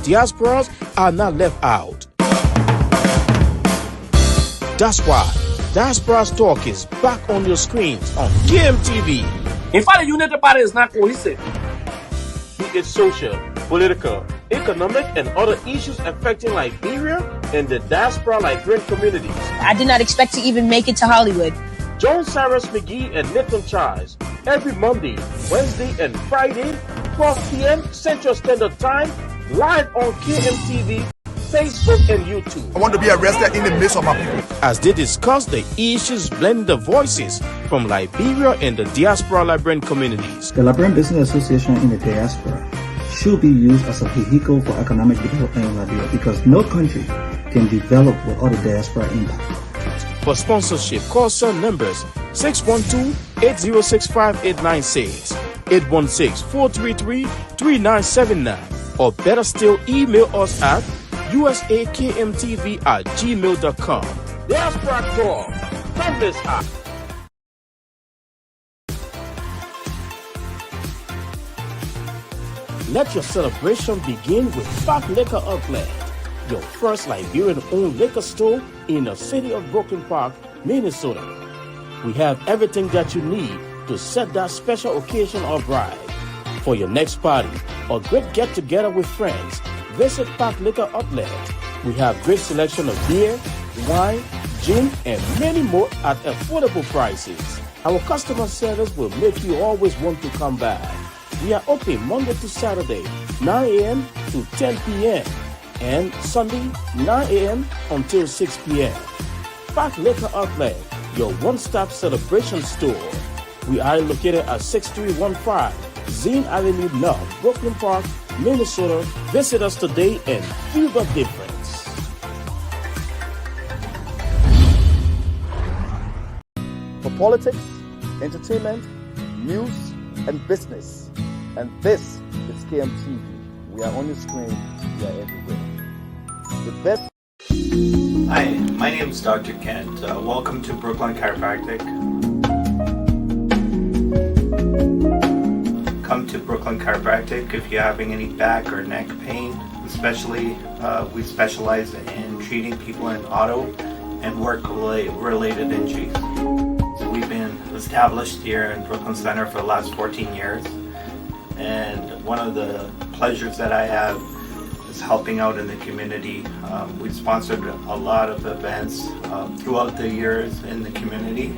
diasporas are not left out. That's why Diaspora Talk is back on your screens on KMTV. In fact, the United Party is not cohesive. Be it social, political, economic, and other issues affecting Liberia and the diaspora Liberian communities. I did not expect to even make it to Hollywood. Join Cyrus McGee and Nathan Charles every Monday, Wednesday, and Friday, 12 p.m. Central Standard Time, live on KMTV, Facebook, and YouTube. I want to be arrested in the midst of my people. As they discuss the issues blending the voices from Liberia and the diaspora Liberian communities. The Liberian Business Association in the diaspora should be used as a vehicle for economic development in Liberia because no country can develop without a diaspora impact. For sponsorship, call cell numbers 612-806-5896, 816-433-3979, or better still, email us at usakmtv@gmail.com. Diaspora Talk, from this high. Let your celebration begin with Park Liquor Outlet, your first Liberian-owned liquor store in the city of Brooklyn Park, Minnesota. We have everything that you need to set that special occasion or ride. For your next party or great get-together with friends, visit Park Liquor Outlet. We have great selection of beer, wine, gin, and many more at affordable prices. Our customer service will make you always want to come back. We are open Monday to Saturday, 9 a.m. to 10 p.m. and Sunday, 9 a.m. until 6 p.m. Park Liquor Outlet, your one-stop celebration store. We are located at 6315 Zine Avenue North, Brooklyn Park, Minnesota. Visit us today and feel the difference. For politics, entertainment, news, and business. And this is KMTV. We are on your screen. We are everywhere. The best. Hi, my name is Dr. Kent. Welcome to Brooklyn Chiropractic. Come to Brooklyn Chiropractic if you're having any back or neck pain. Especially, we specialize in treating people in auto and work-related injuries. So we've been established here in Brooklyn Center for the last 14 years. And one of the pleasures that I have is helping out in the community. We've sponsored a lot of events throughout the years in the community,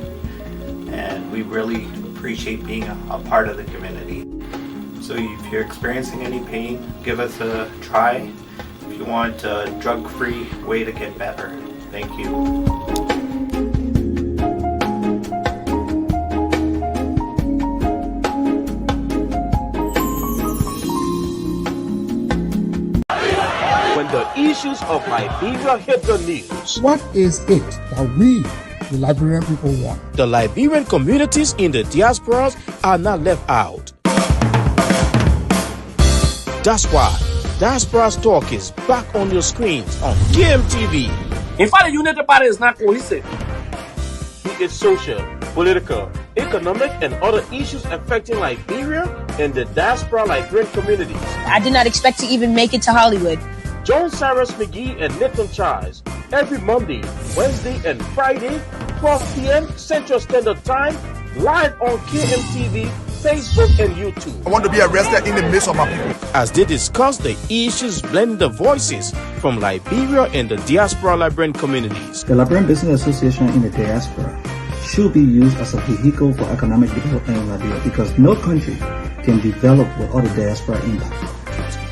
and we really appreciate being a part of the community. So if you're experiencing any pain, give us a try if you want a drug-free way to get better. Thank you. The issues of Liberia hit the news. What is it that we, the Liberian people, want? The Liberian communities in the diasporas are not left out. That's why Diaspora Talk is back on your screens on KMTV. In fact, the United Party is not cohesive. Be it social, political, economic, and other issues affecting Liberia and the diaspora Liberian communities. I did not expect to even make it to Hollywood. Join Cyrus McGee and Nathan Charles every Monday, Wednesday, and Friday, 12 p.m. Central Standard Time, live on KMTV, Facebook, and YouTube. I want to be arrested in the midst of my people. As they discuss the issues blending the voices from Liberia and the diaspora Liberian communities. The Liberian Business Association in the diaspora should be used as a vehicle for economic development in Liberia because no country can develop without a diaspora impact.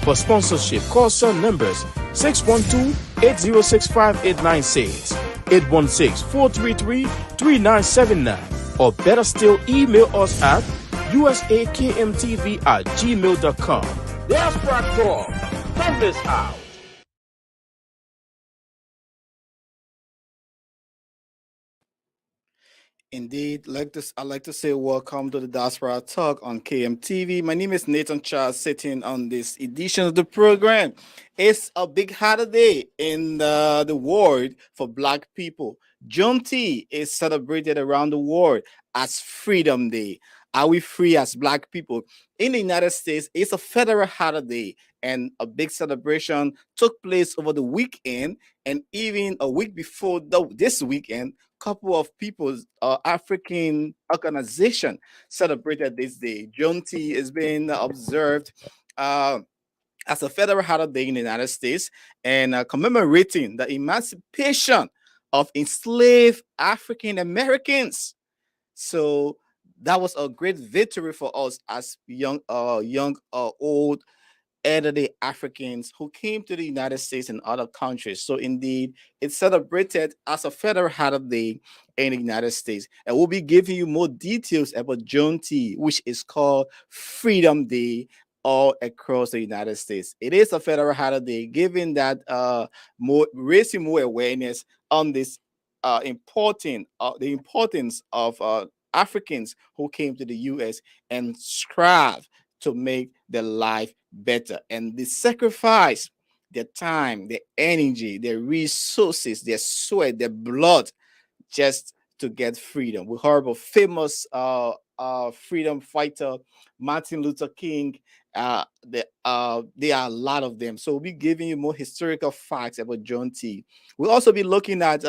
For sponsorship, call cell numbers 612-806-5896, 816-433-3979, or better still, email us at usakmtv@gmail.com. Diaspora Talk, from this house. Indeed, I'd like to say welcome to the Diaspora Talk on KMTV. My name is Nathan Charles, sitting on this edition of the program. It's a big holiday in the world for Black people. Juneteenth is celebrated around the world as Freedom Day. Are we free as Black people? In the United States, it's a federal holiday, and a big celebration took place over the weekend, and even a week before this weekend, couple of people's African organization celebrated this day. Juneteenth is being observed uh, as a federal holiday in the United States, and commemorating the emancipation of enslaved African Americans. So that was a great victory for us as old elderly Africans who came to the United States and other countries. So indeed, it's celebrated as a federal holiday in the United States. And we'll be giving you more details about Juneteenth, which is called Freedom Day all across the United States. It is a federal holiday, giving that more raising more awareness on this important the importance of Africans who came to the US and strive to make their life better. And they sacrifice their time, their energy, their resources, their sweat, their blood just to get freedom. We heard about famous freedom fighter Martin Luther King. There are a lot of them. So we'll be giving you more historical facts about John T. We'll also be looking at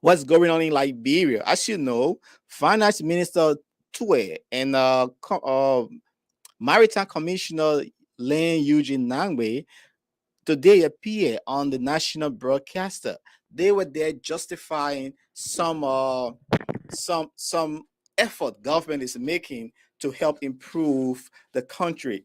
what's going on in Liberia. As you know, Finance Minister Tue and Maritime Commissioner Len Eugene Nangwe today appear on the national broadcaster. They were there justifying some effort government is making to help improve the country.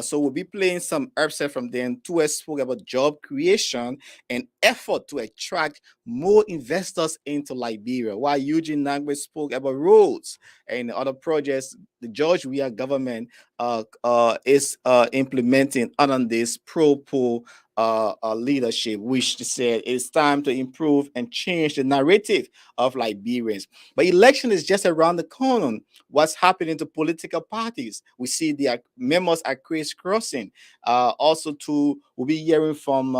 So we'll be playing some excerpt from them. Tua spoke about job creation and effort to attract more investors into Liberia, while Eugene Nangwe spoke about roads and other projects the George Weah government is implementing under this pro-poor leadership, which said it's time to improve and change the narrative of Liberians. But election is just around the corner. What's happening to political parties? We see the members are crisscrossing. Also, we'll be hearing from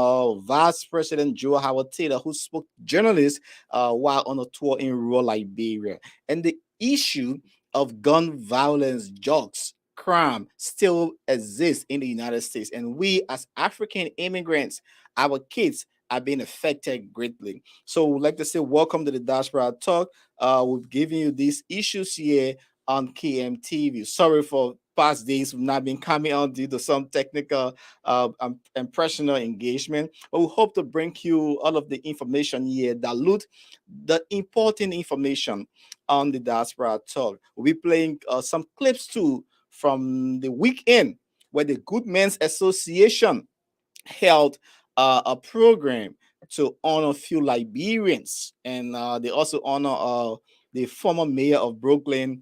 Vice President Joe Howard Taylor, who spoke to journalists while on a tour in rural Liberia. And the issue of gun violence, drugs, crime still exists in the United States. And we, as African immigrants, our kids are being affected greatly. So we'd like to say welcome to the Diaspora Talk. We've given you these issues here on KMTV. Sorry for past days we've not been coming on due to some technical and personal engagement, but we hope to bring you all of the information here, dilute the important information on the Diaspora Talk. We'll be playing some clips too from the weekend where the Good Men's Association held a program to honor a few Liberians, and they also honor the former mayor of Brooklyn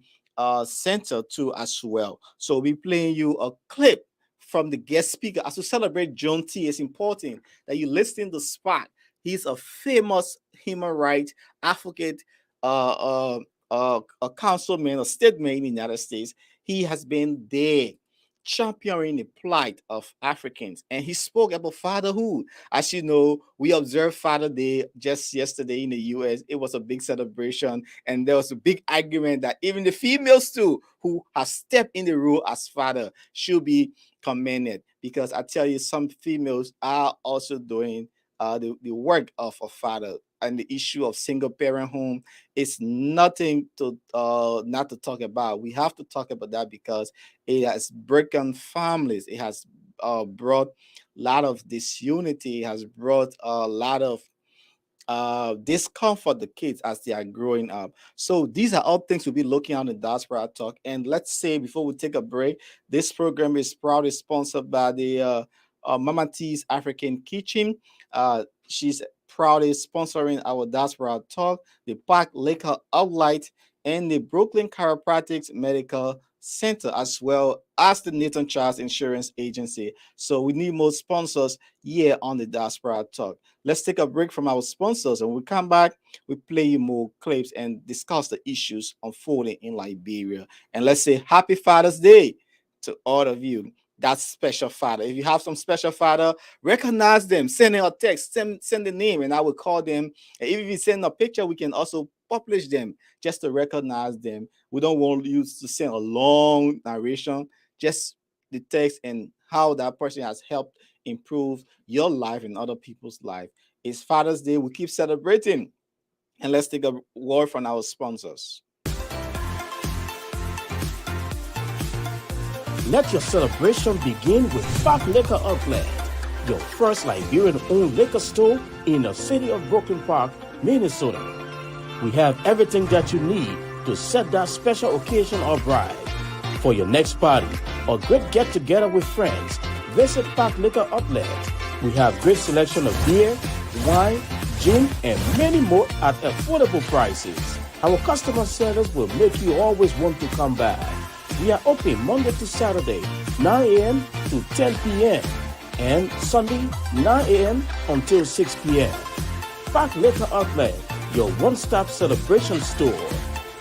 Center too as well. So we'll be playing you a clip from the guest speaker. As we celebrate John T, it's important that you listen to Spot. He's a famous human rights advocate, a councilman, a statesman in the United States. He has been there championing the plight of Africans, and he spoke about fatherhood. As you know, we observed Father Day just yesterday in the US. It was a big celebration, and there was a big argument that even the females too, who have stepped in the role as father, should be commended, because I tell you, some females are also doing the work of a father. And the issue of single parent home is nothing to not to talk about. We have to talk about that because it has broken families. It has brought a lot of disunity. It has brought a lot of discomfort the kids as they are growing up. So these are all things we'll be looking at in Diaspora Talk. And let's say before we take a break, this program is proudly sponsored by the Mama T's African Kitchen. She's proudly sponsoring our Diaspora Talk, the Park Liquor Outlet, and the Brooklyn Chiropractic Medical Center, as well as the Nathan Charles Insurance Agency. So we need more sponsors here on the Diaspora Talk. Let's take a break from our sponsors, and when we come back, we play you more clips and discuss the issues unfolding in Liberia. And let's say Happy Father's Day to all of you. That's special father. If you have some special father, recognize them. Send them a text. Send the name, and I will call them. And if you send a picture, we can also publish them just to recognize them. We don't want you to send a long narration, just the text and how that person has helped improve your life and other people's life. It's Father's Day. We keep celebrating. And let's take a word from our sponsors. Let your celebration begin with Park Liquor Outlet, your first Liberian-owned liquor store in the city of Brooklyn Park, Minnesota. We have everything that you need to set that special occasion or bride. For your next party or great get-together with friends, visit Park Liquor Outlet. We have great selection of beer, wine, gin, and many more at affordable prices. Our customer service will make you always want to come back. We are open Monday to Saturday, 9 a.m. to 10 p.m. and Sunday, 9 a.m. until 6 p.m. Park Liquor Outlet, your one-stop celebration store.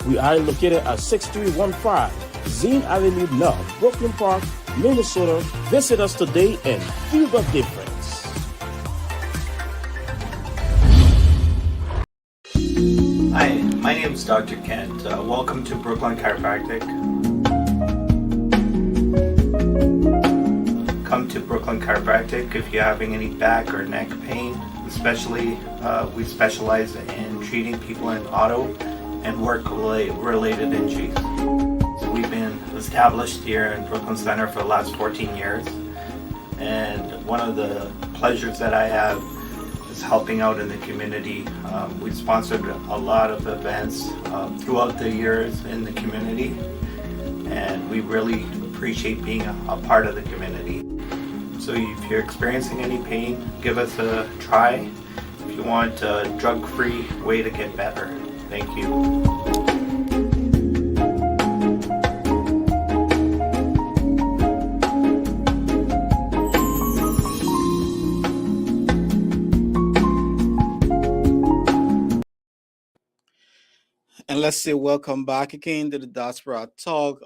We are located at 6315 Zine Avenue North, Brooklyn Park, Minnesota. Visit us today and feel the difference. Hi, my name is Dr. Kent. Welcome to Brooklyn Chiropractic. Come to Brooklyn Chiropractic if you're having any back or neck pain. Especially, we specialize in treating people in auto and work-related injuries. So we've been established here in Brooklyn Center for the last 14 years. And one of the pleasures that I have is helping out in the community. We've sponsored a lot of events throughout the years in the community, and we really appreciate being a part of the community. So if you're experiencing any pain, give us a try. If you want a drug-free way to get better. Thank you. And let's say welcome back again to the Diaspora Talk.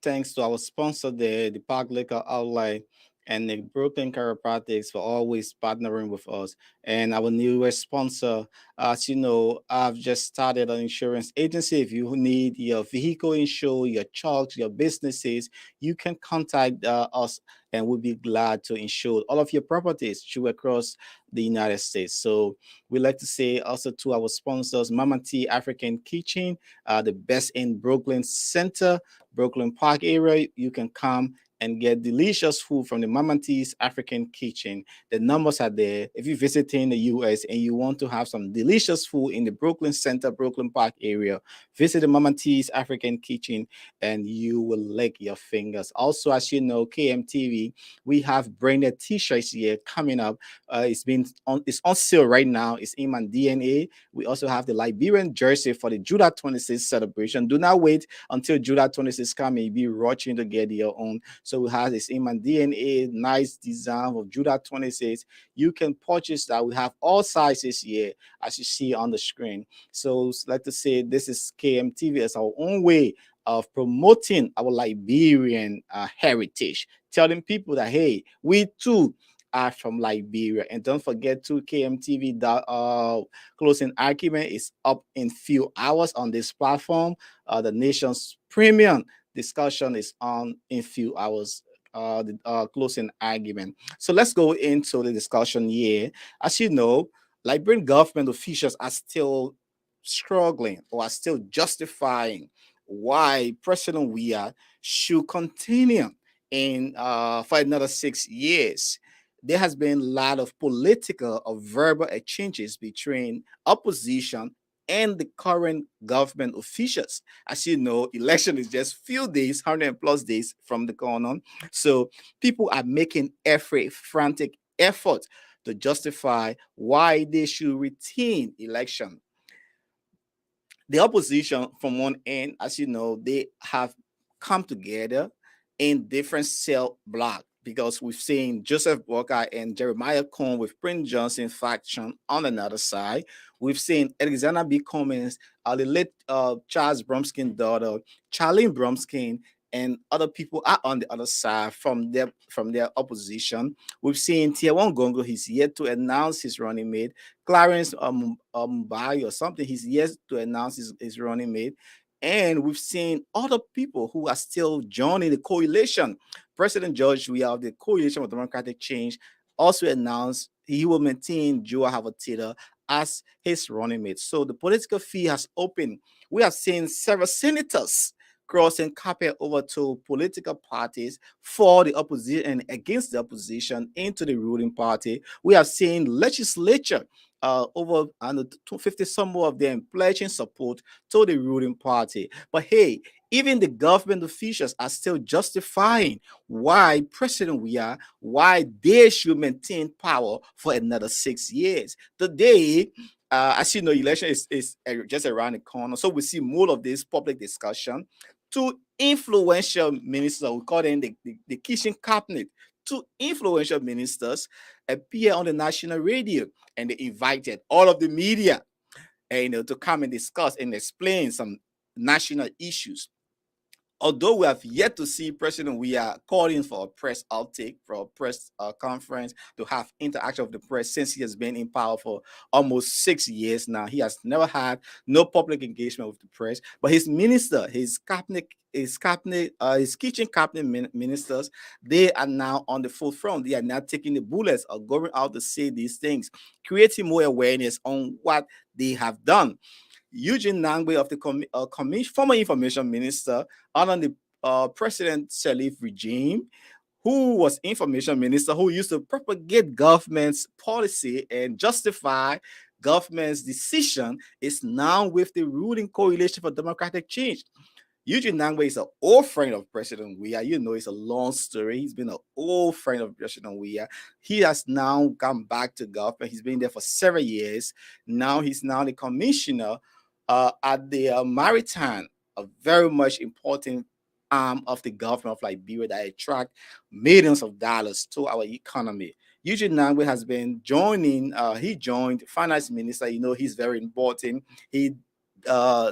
Thanks to our sponsor there, the Park Liquor Outlet and the Brooklyn Chiropractics for always partnering with us. And our newest sponsor, as you know, I've just started an insurance agency. If you need your vehicle insured, your trucks, your businesses, you can contact us and we'll be glad to insure all of your properties through across the United States. So we like to say also to our sponsors, Mama T African Kitchen, the best in Brooklyn Center, Brooklyn Park area. You can come and get delicious food from the Mama T's African Kitchen. The numbers are there. If you're visiting the U.S. and you want to have some delicious food in the Brooklyn Center, Brooklyn Park area, visit the Mama T's African Kitchen and you will lick your fingers. Also, as you know, KMTV, we have branded t-shirts here coming up. It's on sale right now. It's in my DNA. We also have the Liberian jersey for the Judah 26 celebration. Do not wait until Judah 26 come and be rushing to get your own. So we have this Iman DNA, nice design of Judah 26. You can purchase that. We have all sizes here, as you see on the screen. So like to say, this is KMTV as our own way of promoting our Liberian heritage, telling people that, hey, we too are from Liberia. And don't forget to KMTV closing argument is up in few hours on this platform. The nation's premium discussion is on in few hours, the closing argument. So let's go into the discussion here. As you know, Liberian government officials are still struggling or are still justifying why President Weah should continue in for another 6 years. There has been a lot of political or verbal exchanges between opposition and the current government officials. As you know, election is just few days, 100 plus days from the going on. So people are making frantic effort to justify why they should retain election. The opposition from one end, as you know, they have come together in different cell block, because we've seen Joseph Walker and Jeremiah Cohn with Prince Johnson faction on another side. We've seen Alexander B. Cummings, the late Charles Bromskin's daughter, Charlene Bromskin, and other people are on the other side from their opposition. We've seen Tiawan Gongo, he's yet to announce his running mate. Clarence Mumbai or something, he's yet to announce his running mate. And we've seen other people who are still joining the coalition. President George Weah of the Coalition for Democratic Change also announced he will maintain Joa Havatita as his running mate. So the political field has opened. We have seen several senators crossing carpet over to political parties for the opposition and against the opposition into the ruling party. We have seen legislature over 50 some more of them pledging support to the ruling party. But hey, even the government officials are still justifying why President Weah, why they should maintain power for another 6 years. Today, as you know, election is just around the corner. So we see more of this public discussion. Two influential ministers, we call them the kitchen cabinet, two influential ministers appear on the national radio, and they invited all of the media to come and discuss and explain some national issues. Although we have yet to see President Weah calling for a press outtake, for a press conference, to have interaction with the press since he has been in power for almost 6 years now. He has never had no public engagement with the press. But his minister, his kitchen cabinet ministers, they are now on the forefront. They are now taking the bullets or going out to say these things, creating more awareness on what they have done. Eugene Nangwe of the former information minister under the President Sharif regime, who was information minister, who used to propagate government's policy and justify government's decision, is now with the ruling Coalition for Democratic Change. Eugene Nangwe is an old friend of President Weah. You know, it's a long story. He's been an old friend of President Weah. He has now come back to government. He's been there for several years. Now he's the commissioner at the Maritime, a very much important arm of the government of Liberia that attract millions of dollars to our economy. Eugene Nangwe has been joining, he joined finance minister. You know, he's very important. He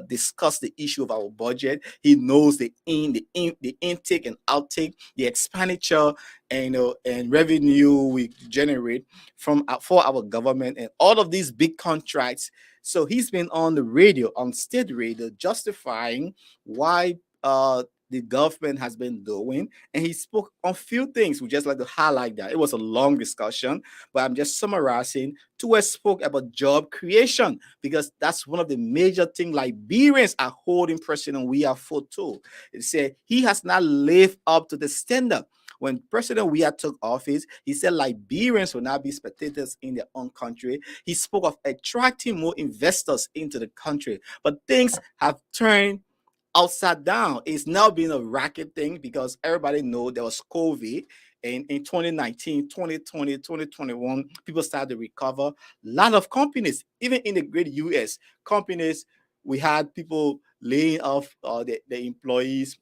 discussed the issue of our budget. He knows the intake and outtake, the expenditure and revenue we generate for our government and all of these big contracts. So he's been on the radio, on state radio, justifying why the government has been doing, and he spoke on a few things. We just like to highlight that. It was a long discussion, but I'm just summarizing. Tuwe spoke about job creation, because that's one of the major things Liberians are holding President Weah for too. He said he has not lived up to the standard. When President Weah took office, he said Liberians will not be spectators in their own country. He spoke of attracting more investors into the country, but things have turned upside down. It's now been a racket thing, because everybody know there was COVID, and in 2019, 2020, 2021, people started to recover. A lot of companies, even in the great US, companies, we had people laying off the employees,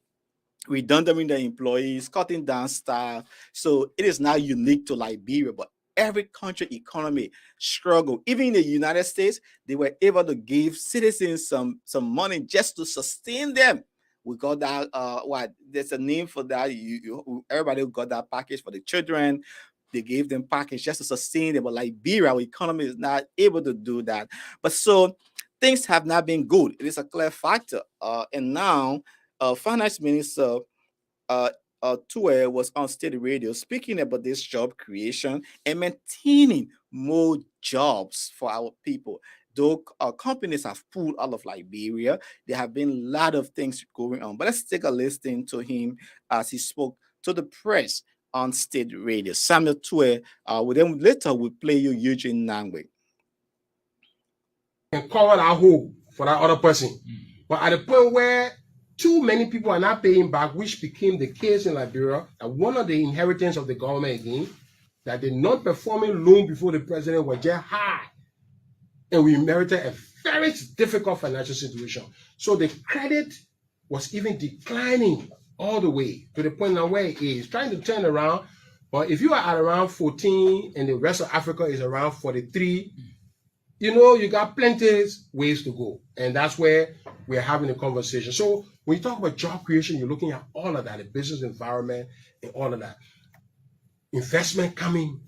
redundant the employees, cutting down staff. So it is not unique to Liberia, but every country economy struggled. Even in the United States, they were able to give citizens some money just to sustain them. We got that, there's a name for that. Everybody got that package for the children. They gave them package just to sustain them. But Liberia, our economy is not able to do that. But so things have not been good. It is a clear factor. And now, Finance Minister Tuwe was on state radio speaking about this job creation and maintaining more jobs for our people. Though companies have pulled out of Liberia, there have been a lot of things going on. But let's take a listen to him as he spoke to the press on state radio. Samuel Tuwe, then later we'll play you Eugene Nangwe. And cover that hole for that other person. But at the point where too many people are not paying back, which became the case in Liberia, and one of the inheritance of the government again, that the non-performing loan before the president was just high. And we inherited a very difficult financial situation. So the credit was even declining all the way to the point now where it is trying to turn around. But if you are at around 14 and the rest of Africa is around 43, you know, you got plenty of ways to go. And that's where we're having a conversation. So When you talk about job creation, you're looking at all of that, the business environment and all of that. Investment coming,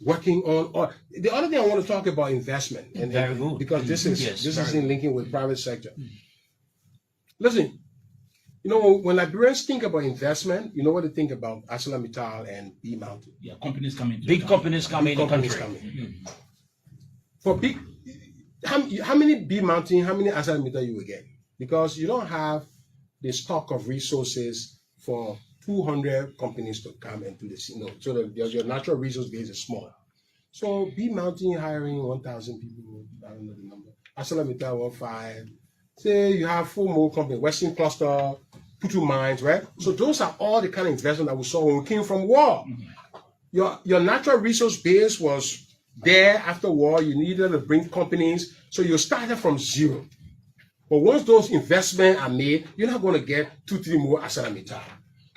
working on. Or the other thing I want to talk about investment, and very good, because this is in linking with private sector. Listen, you know, when Liberians think about investment, you know what they think about? ArcelorMittal and B Mountain. Yeah, companies coming. Big companies coming in the country. For big, how many B Mountain, how many ArcelorMittal you will get? Because you don't have the stock of resources for 200 companies to come and do this. You know, so your natural resource base is small. So B Mountain hiring 1,000 people. I don't know the number. ArcelorMittal 1,500. Say you have 4 more companies, Western Cluster, Putu Mines, right? So those are all the kind of investment that we saw when we came from war. Your natural resource base was there after war. You needed to bring companies. So you started from zero. But once those investments are made, you're not going to get 2-3 more ArcelorMittal.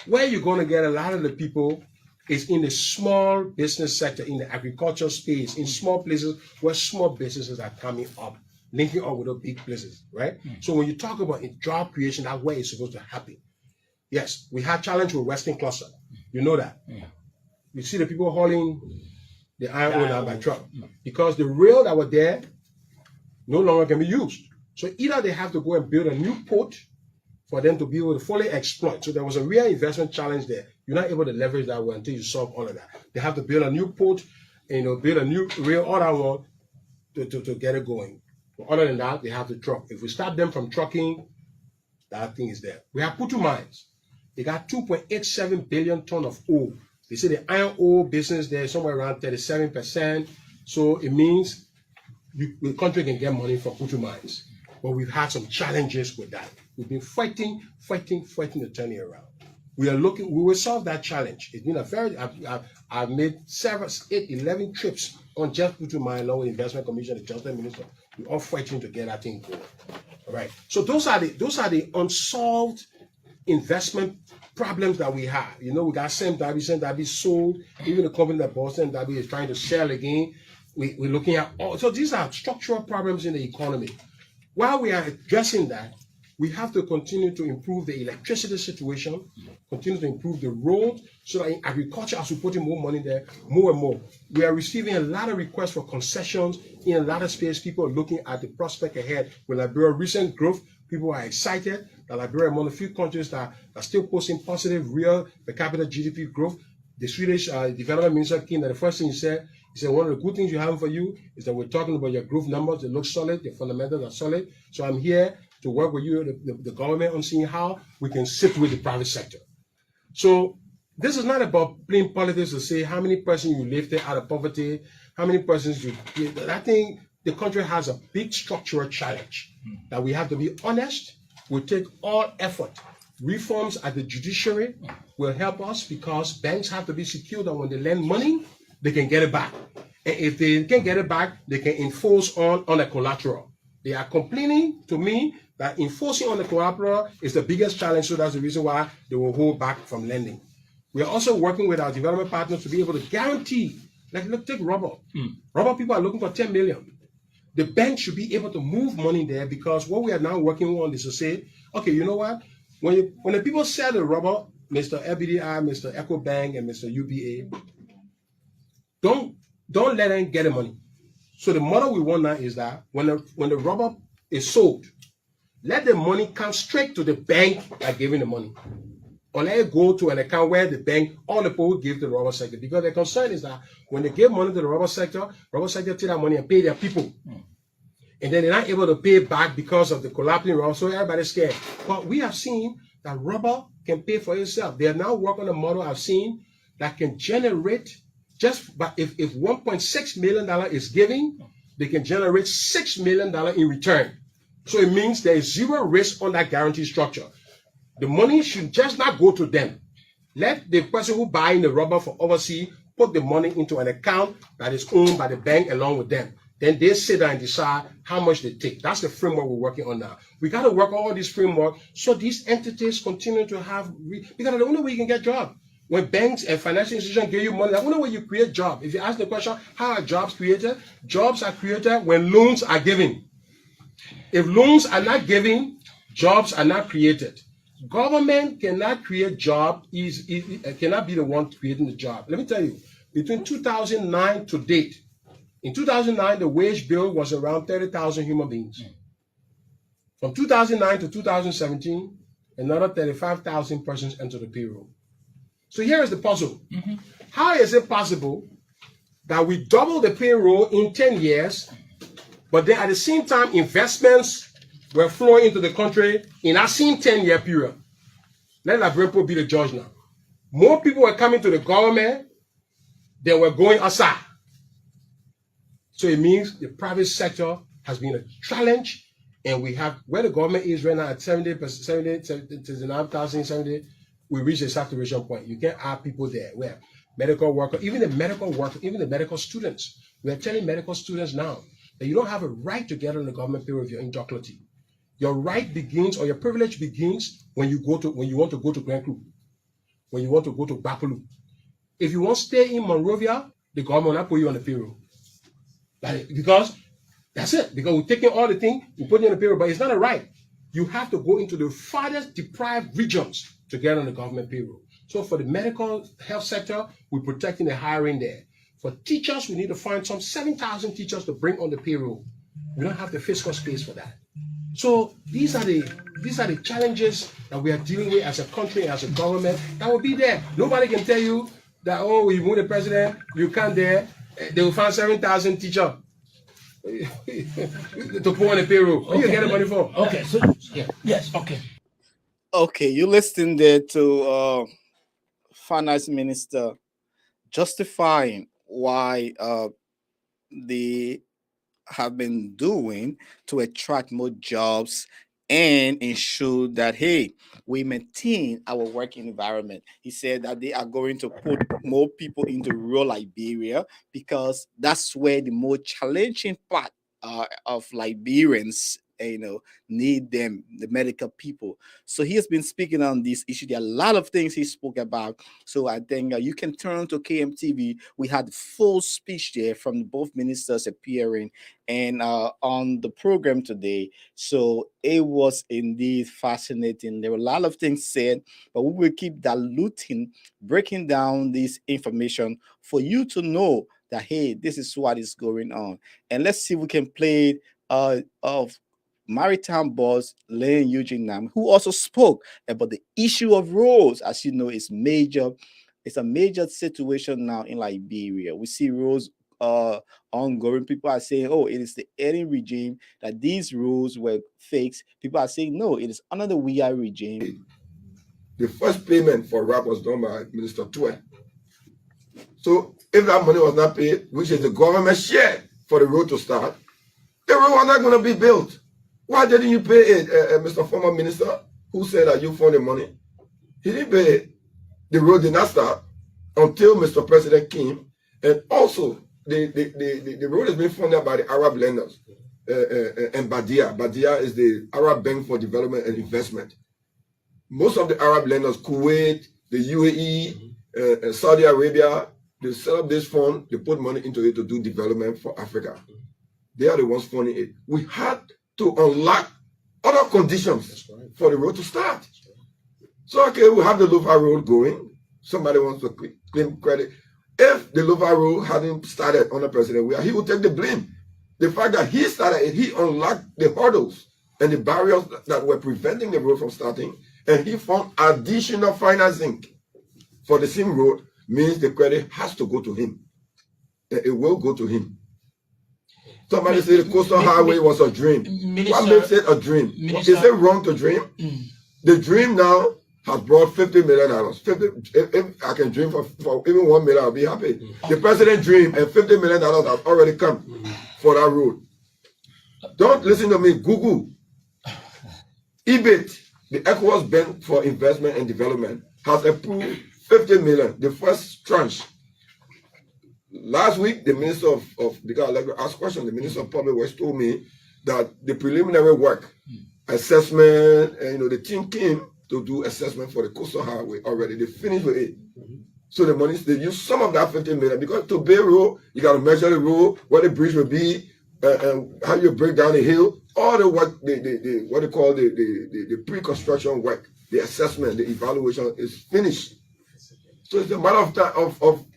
Where you're going to get a lot of the people is in the small business sector, in the agricultural space, in small places where small businesses are coming up, linking up with the big places, right? So when you talk about job creation, that's where it's supposed to happen. Yes, we had challenge with Western Cluster. You know that. You see the people hauling the iron ore down by truck because the rail that were there no longer can be used. So either they have to go and build a new port for them to be able to fully exploit. So there was a real investment challenge there. You're not able to leverage that well until you solve all of that. They have to build a new port, and build a new rail, all that one to get it going. But other than that, they have to truck. If we stop them from trucking, that thing is there. We have Putu Mines. They got 2.87 billion ton of ore. They say the iron ore business there is somewhere around 37%. So it means the country can get money from Putu Mines. But we've had some challenges with that. We've been fighting to turn it around. We will solve that challenge. It's been a very, I've made 11 trips on just Putu Mines, along with Investment Commission, the Justice Minister. We're all fighting to get that thing going. All right. So those are the unsolved investment problems that we have. You know, we got Sam Darby sold. Even the company that bought Sam Darby is trying to sell again. We're looking at all. So these are structural problems in the economy. While we are addressing that, we have to continue to improve the electricity situation, continue to improve the road, so that in agriculture, as we put in more money there, more and more. We are receiving a lot of requests for concessions in a lot of space. People are looking at the prospect ahead. With Liberia's recent growth, people are excited that Liberia is among the few countries that are still posting positive real per capita GDP growth. The Swedish development minister came, that the first thing he said, one of the good things you have for you is that we're talking about your growth numbers. They look solid. The fundamentals are solid. So I'm here to work with you, the government, on seeing how we can sit with the private sector. So this is not about playing politics to say how many persons you lifted out of poverty, how many persons you. I think the country has a big structural challenge that we have to be honest. We'll take all effort. Reforms at the judiciary will help us because banks have to be secure that when they lend money, they can get it back. And if they can't get it back, they can enforce on a collateral. They are complaining to me that enforcing on the collateral is the biggest challenge, so that's the reason why they will hold back from lending. We are also working with our development partners to be able to guarantee, like look, take rubber. Rubber people are looking for 10 million. The bank should be able to move money there because what we are now working on is to say, okay, you know what? When the people sell the rubber, Mr. FBDI, Mr. EcoBank, and Mr. UBA, don't let them get the money. So the model we want now is that when the rubber is sold, let the money come straight to the bank that giving the money. Or let it go to an account where the bank, all the people give to the rubber sector. Because the concern is that when they give money to the rubber sector take that money and pay their people. And then they're not able to pay back because of the collapsing rubber, so everybody's scared. But we have seen that rubber can pay for itself. They are now working on a model I've seen that can generate, but if $1.6 million is giving, they can generate $6 million in return. So it means there is zero risk on that guarantee structure. The money should just not go to them. Let the person who buying the rubber for overseas put the money into an account that is owned by the bank along with them. Then they sit down and decide how much they take. That's the framework we're working on now. We got to work all these framework so these entities continue to have, because the only way you can get jobs. When banks and financial institutions give you money, the only way you create jobs. If you ask the question, how are jobs created? Jobs are created when loans are given. If loans are not given, Jobs are not created. Government cannot create job, cannot be the one creating the job. Let me tell you, between 2009 to date, in 2009, the wage bill was around 30,000 human beings. From 2009 to 2017, another 35,000 persons entered the payroll. So here is the puzzle. How is it possible that we double the payroll in 10 years, but then at the same time, investments were flowing into the country in that same 10-year period? Let Labrepo be the judge now. More people were coming to the government than were going outside. So it means the private sector has been a challenge, and we have, where the government is right now at 70,000, we reach a saturation point. You can't add people there. Where medical workers, even the medical students. We are telling medical students now that you don't have a right to get on the government payroll if you're in Jocolity. Your right begins, or your privilege begins, when you want to go to Grand Cru, when you want to go to Bapulu. If you want to stay in Monrovia, the government will not put you on the payroll. Because that's it. Because we're taking all the things, we put you on the payroll, but it's not a right. You have to go into the farthest deprived regions to get on the government payroll. So for the medical health sector, we're protecting the hiring there. For teachers, we need to find some 7,000 teachers to bring on the payroll. We don't have the fiscal space for that. So these are the challenges that we are dealing with as a country, as a government, that will be there. Nobody can tell you that, oh, you move the president, you can't there. They will find 7,000 teachers to put on the payroll. Where you get the money for? Okay, so yeah. Yes, okay. Okay, you listened there to Finance Minister justifying why they have been doing to attract more jobs and ensure that, hey, we maintain our working environment. He said that they are going to put more people into rural Liberia because that's where the more challenging part of Liberians need them, the medical people. So he has been speaking on this issue. There are a lot of things he spoke about. So I think you can turn to KMTV. We had full speech there from both ministers appearing and on the program today. So it was indeed fascinating. There were a lot of things said, but we will keep diluting, breaking down this information for you to know that, hey, this is what is going on. And let's see if we can play of Maritime boss Lane Eugene Nam, who also spoke about the issue of roads. As you know, it's major. It's a major situation now in Liberia. We see roads ongoing. People are saying, oh, it is the Eddie regime, that these rules were fakes. People are saying, no, it is under the WEI regime. The first payment for RAP was done by Minister Tue. So if that money was not paid, which is the government share for the road to start, the road was not going to be built. Why didn't you pay it, Mr. Former Minister, who said that you found the money? He didn't pay it. The road did not start until Mr. President came. And also, the road is being funded by the Arab lenders and Badia. Badia is the Arab Bank for Development and Investment. Most of the Arab lenders, Kuwait, the UAE, Saudi Arabia, they set up this fund, they put money into it to do development for Africa. They are the ones funding it. We had to unlock other conditions for the road to start. So, okay, we have the Louvre Road going. Somebody wants to claim credit. If the Louvre Road hadn't started under President Weah, he would take the blame. The fact that he started it, he unlocked the hurdles and the barriers that were preventing the road from starting, and he found additional financing for the same road, means the credit has to go to him. It will go to him. Somebody said the coastal highway was a dream. What makes it a dream? Is it wrong to dream? The dream now has brought $50 million. If I can dream for even $1 million, I'll be happy. The president dreamed, and $50 million have already come for that road. Don't listen to me. Google. EBIT, the ECOWAS Bank for Investment and Development, has approved $50 million, the first tranche. Last week, the Minister because I like to ask questions, the Minister of Public Works told me that the preliminary work, assessment, and the team came to do assessment for the coastal highway already. They finished with it. So the money, they use some of that $50 million because to build road, you got to measure the road, where the bridge will be, and how you break down the hill, all the work, the what they call the pre-construction work, the assessment, the evaluation is finished. So it's a matter of time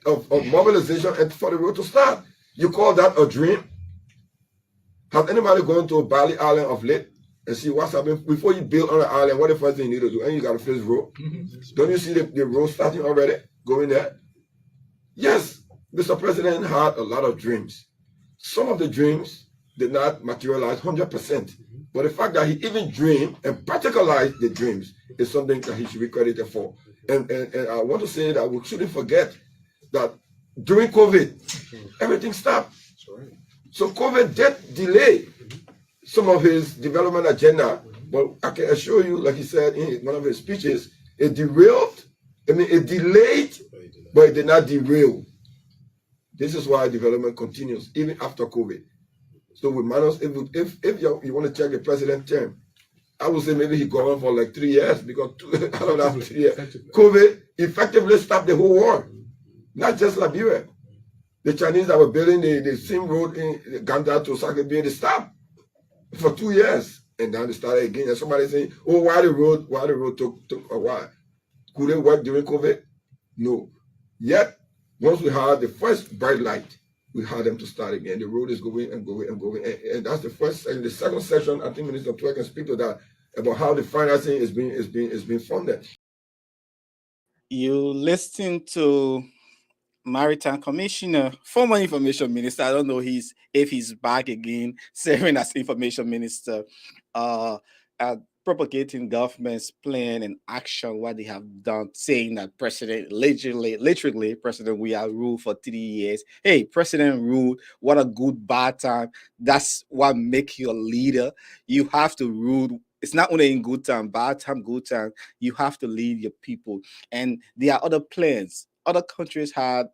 of mobilization and for the road to start. You call that a dream? Has anybody gone to Bali Island of late and see what's happening before you build on the island? What the first thing you need to do? And you got to fix road. Don't you see the road starting already? Going there? Yes, Mr. President had a lot of dreams. Some of the dreams did not materialize 100%. But the fact that he even dreamed and practicalized the dreams is something that he should be credited for. And I want to say that we shouldn't forget that during COVID, everything stopped. So COVID did delay some of his development agenda, but I can assure you, like he said in one of his speeches, it derailed. It delayed, but it did not derail. This is why development continues even after COVID. So with Manos, if you want to check the president term, I would say maybe he go on for like 3 years because out of that 3 years, COVID effectively stopped the whole war, not just Liberia. The Chinese that were building the same road in Ganda to Sakabia, they stopped for 2 years. And then they started again. And somebody saying, oh, why the road took a while? Could it work during COVID? No. Yet, once we had the first bright light, we had them to start again. The road is going and going and going. And that's the first and the second session, I think Minister Twerk can speak to that about how the financing is being funded. You listen to Maritime Commissioner, former Information Minister. I don't know if he's back again, serving as Information Minister, propagating government's plan and action, what they have done, saying that President, literally, President, we are ruled for 3 years. Hey, President ruled, what a good bad time. That's what makes you a leader. You have to rule. It's not only in good time, bad time, good time. You have to lead your people. And there are other plans. Other countries had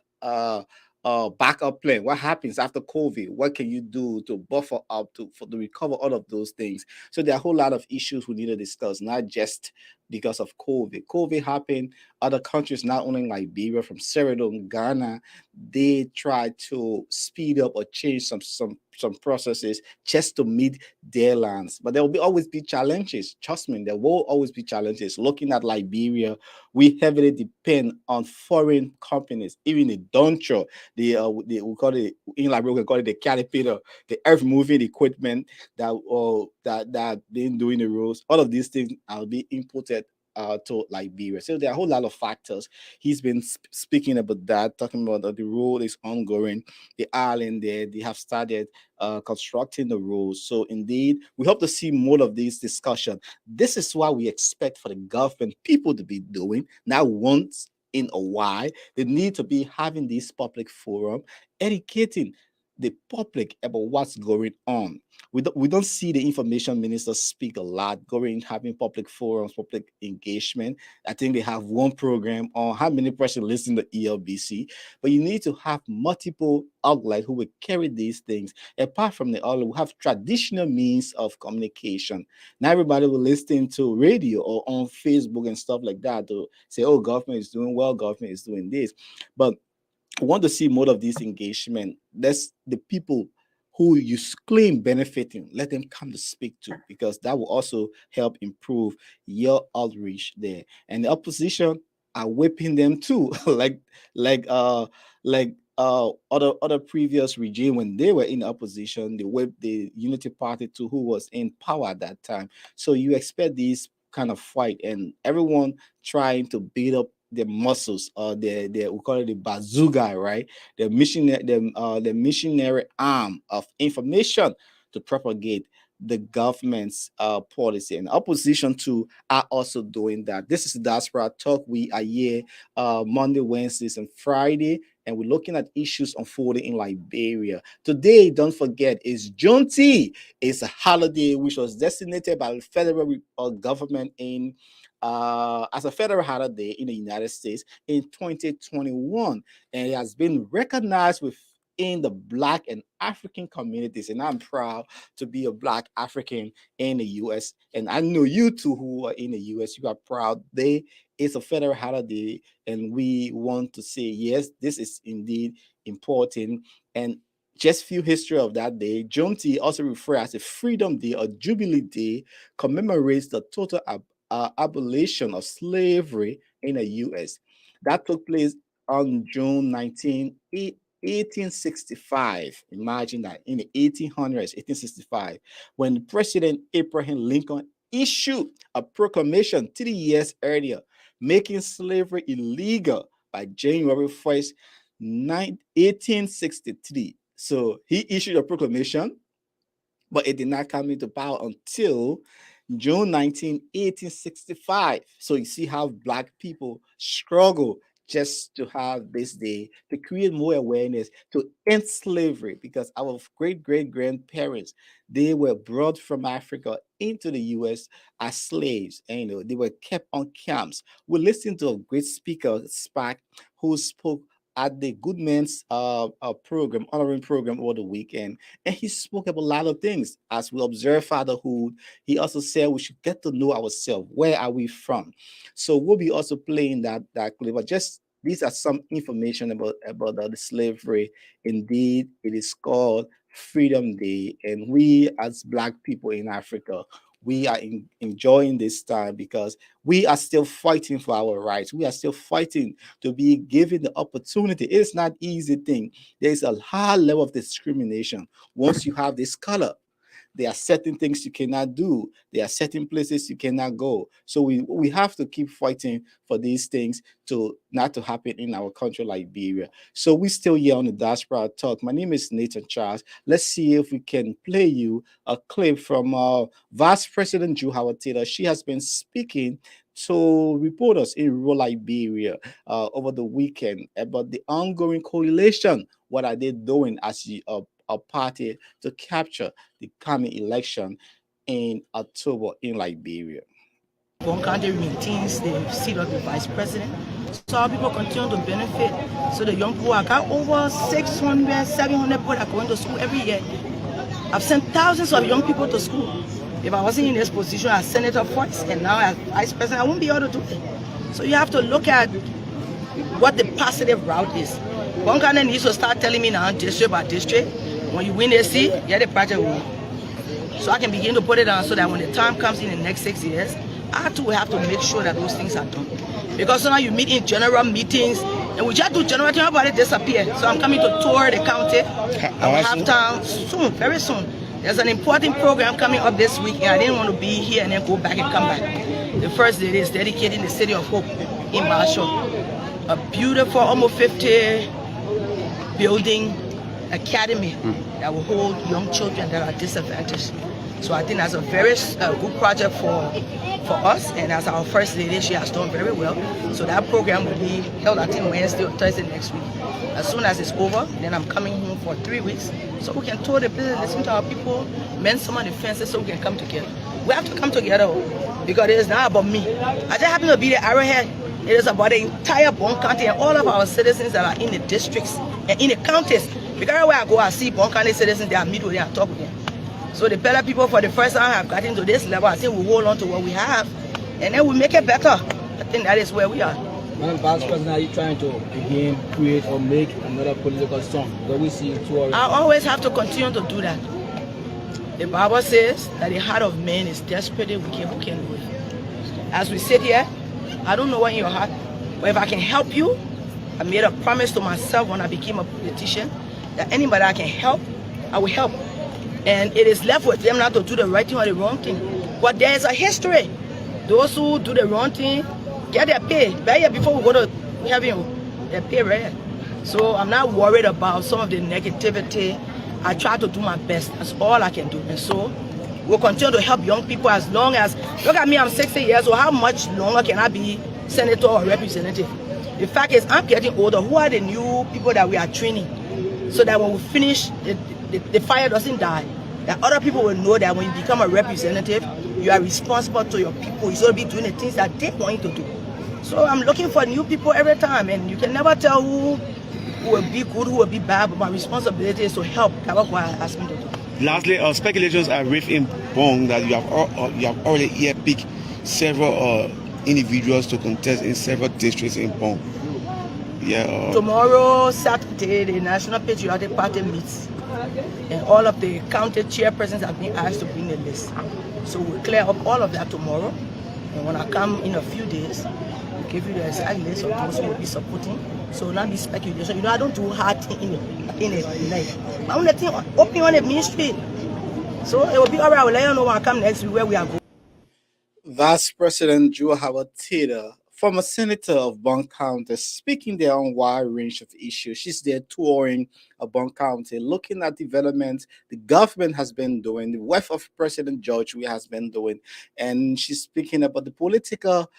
backup plan. What happens after COVID? What can you do to buffer up to recover all of those things? So there are a whole lot of issues we need to discuss, not just because of COVID. COVID happened. Other countries, not only Liberia, from Sierra Leone, Ghana, they try to speed up or change some processes just to meet their lands. But there will always be challenges. Trust me, there will always be challenges. Looking at Liberia, we heavily depend on foreign companies, even the Doncho, we call it in Liberia, we call it the Caterpillar, the earth moving equipment that been doing the roads. All of these things are being imported to Liberia. So there are a whole lot of factors. He's been speaking about that, talking about that the road is ongoing. The island there, they have started constructing the roads. So indeed, we hope to see more of this discussion. This is what we expect for the government people to be doing, not once in a while. They need to be having this public forum, educating the public about what's going on. We don't see the information minister speak a lot, going having public forums, public engagement. I think they have one program on how many person listen to ELBC, but you need to have multiple outlets who will carry these things. Apart from the outlet, we have traditional means of communication. Not everybody will listen to radio or on Facebook and stuff like that to say, oh, government is doing well, government is doing this. But I want to see more of this engagement. That's the people who you claim benefiting, let them come to speak to, because that will also help improve your outreach there. And the opposition are whipping them too, like other previous regime when they were in opposition, they whipped the Unity Party too, who was in power at that time. So you expect these kind of fight and everyone trying to beat up the muscles, we call it the bazooka, right? The missionary arm of information to propagate the government's policy. And opposition to are also doing that. This is the Diaspora Talk. We are here Monday, Wednesdays, and Friday, and we're looking at issues unfolding in Liberia. Today, don't forget, is Juneteenth. It's a holiday which was designated by the federal government in as a federal holiday in the United States in 2021, and it has been recognized within the Black and African communities. And I'm proud to be a Black African in the U.S. And I know you two who are in the U.S., you are proud. It's a federal holiday, and we want to say, yes, this is indeed important. And just few history of that day. Juneteenth, also referred as a Freedom Day or Jubilee Day, commemorates the total abolition of slavery in the U.S. That took place on June 19, 1865. Imagine that, in the 1800s, 1865, when President Abraham Lincoln issued a proclamation 3 years earlier, making slavery illegal by January 1st, 1863. So he issued a proclamation, but it did not come into power until June 19, 1865. So you see how Black people struggle just to have this day, to create more awareness, to end slavery, because our great-great-grandparents, they were brought from Africa into the U.S. as slaves, and they were kept on camps. We listened to a great speaker, Spark, who spoke at the Good Man's program, honoring program over the weekend, and he spoke about a lot of things. As we observe fatherhood, he also said we should get to know ourselves. Where are we from? So we'll be also playing that clip. But just these are some information about the slavery. Indeed, it is called Freedom Day, and we as Black people in Africa, we are enjoying this time because we are still fighting for our rights. We are still fighting to be given the opportunity. It's not an easy thing. There's a high level of discrimination once you have this color. There are certain things you cannot do. There are certain places you cannot go. So we have to keep fighting for these things to not to happen in our country, Liberia. So we still here on the Diaspora Talk. My name is Nathan Charles. Let's see if we can play you a clip from Vice President Drew Howard Taylor. She has been speaking to reporters in rural Liberia over the weekend about the ongoing coalition. What are they doing as a party to capture the coming election in October in Liberia? One country maintains the seat of the vice president, so our people continue to benefit. So the young people, I got over 600, 700 people that are going to school every year. I've sent thousands of young people to school. If I wasn't in this position as senator first and now as vice president, I wouldn't be able to do it. So you have to look at what the positive route is. One country needs to start telling me now, district by district, when you win a seat, the project will. So I can begin to put it on so that when the time comes in the next 6 years, I too have to make sure that those things are done. Because now you meet in general meetings, and we just do general things, everybody disappear. So I'm coming to tour the county. I will have time soon, very soon. There's an important program coming up this week, and I didn't want to be here and then go back and come back. The first day is dedicating the City of Hope in Marshall. A beautiful, almost 50 building academy that will hold young children that are disadvantaged. So I think that's a very good project for us, and as our first lady, she has done very well. So that program will be held, I think, Wednesday or Thursday next week. As soon as it's over, then I'm coming home for 3 weeks, so we can tour the place, listen to our people, mend some of the fences, so we can come together. We have to come together because it is not about me. I just happen to be the arrowhead. It is about the entire Bon County and all of our citizens that are in the districts and in the counties. Because everywhere I go, I see Bon County citizens, they are meet with them and talk with them. So the better people, for the first time, have gotten to this level. I think we hold on to what we have, and then we make it better. I think that is where we are. When Vice President, are you trying to again create or make another political song? But we see I always have to continue to do that. The Bible says that the heart of man is desperately wicked, who can do it? As we sit here, I don't know what in your heart, but if I can help you, I made a promise to myself when I became a politician that anybody I can help, I will help. And it is left with them not to do the right thing or the wrong thing. But there is a history. Those who do the wrong thing get their pay. Right here before we go to heaven, their pay right here. So I'm not worried about some of the negativity. I try to do my best. That's all I can do. And so we'll continue to help young people as long as, look at me, I'm 60 years old. How much longer can I be senator or representative? The fact is, I'm getting older. Who are the new people that we are training? So that when we finish, the fire doesn't die. That other people will know that when you become a representative, you are responsible to your people. You're going to be doing the things that they want you to do. So I'm looking for new people every time, and you can never tell who will be good, who will be bad, but my responsibility is to help. That's what I asked me to do. Lastly, speculations are rife in Bong that you have already here picked several individuals to contest in several districts in Bong. Yeah. Tomorrow, Saturday, the National Patriotic Party meets, and all of the county chairpersons have been asked to bring a list. So we'll clear up all of that tomorrow, and when I come in a few days, we'll give you the exact list of those who will be supporting. So not be speculation. You know, I don't do hard thing in it. Like, my only thing open on the ministry. So it will be all right. I will let you know when I come next week where we are going. Vice President Joe Howard Taylor, former senator of Bond County, speaking there on a wide range of issues. She's there touring Bond County, looking at development the government has been doing, the wife of President George we has been doing, and she's speaking about the political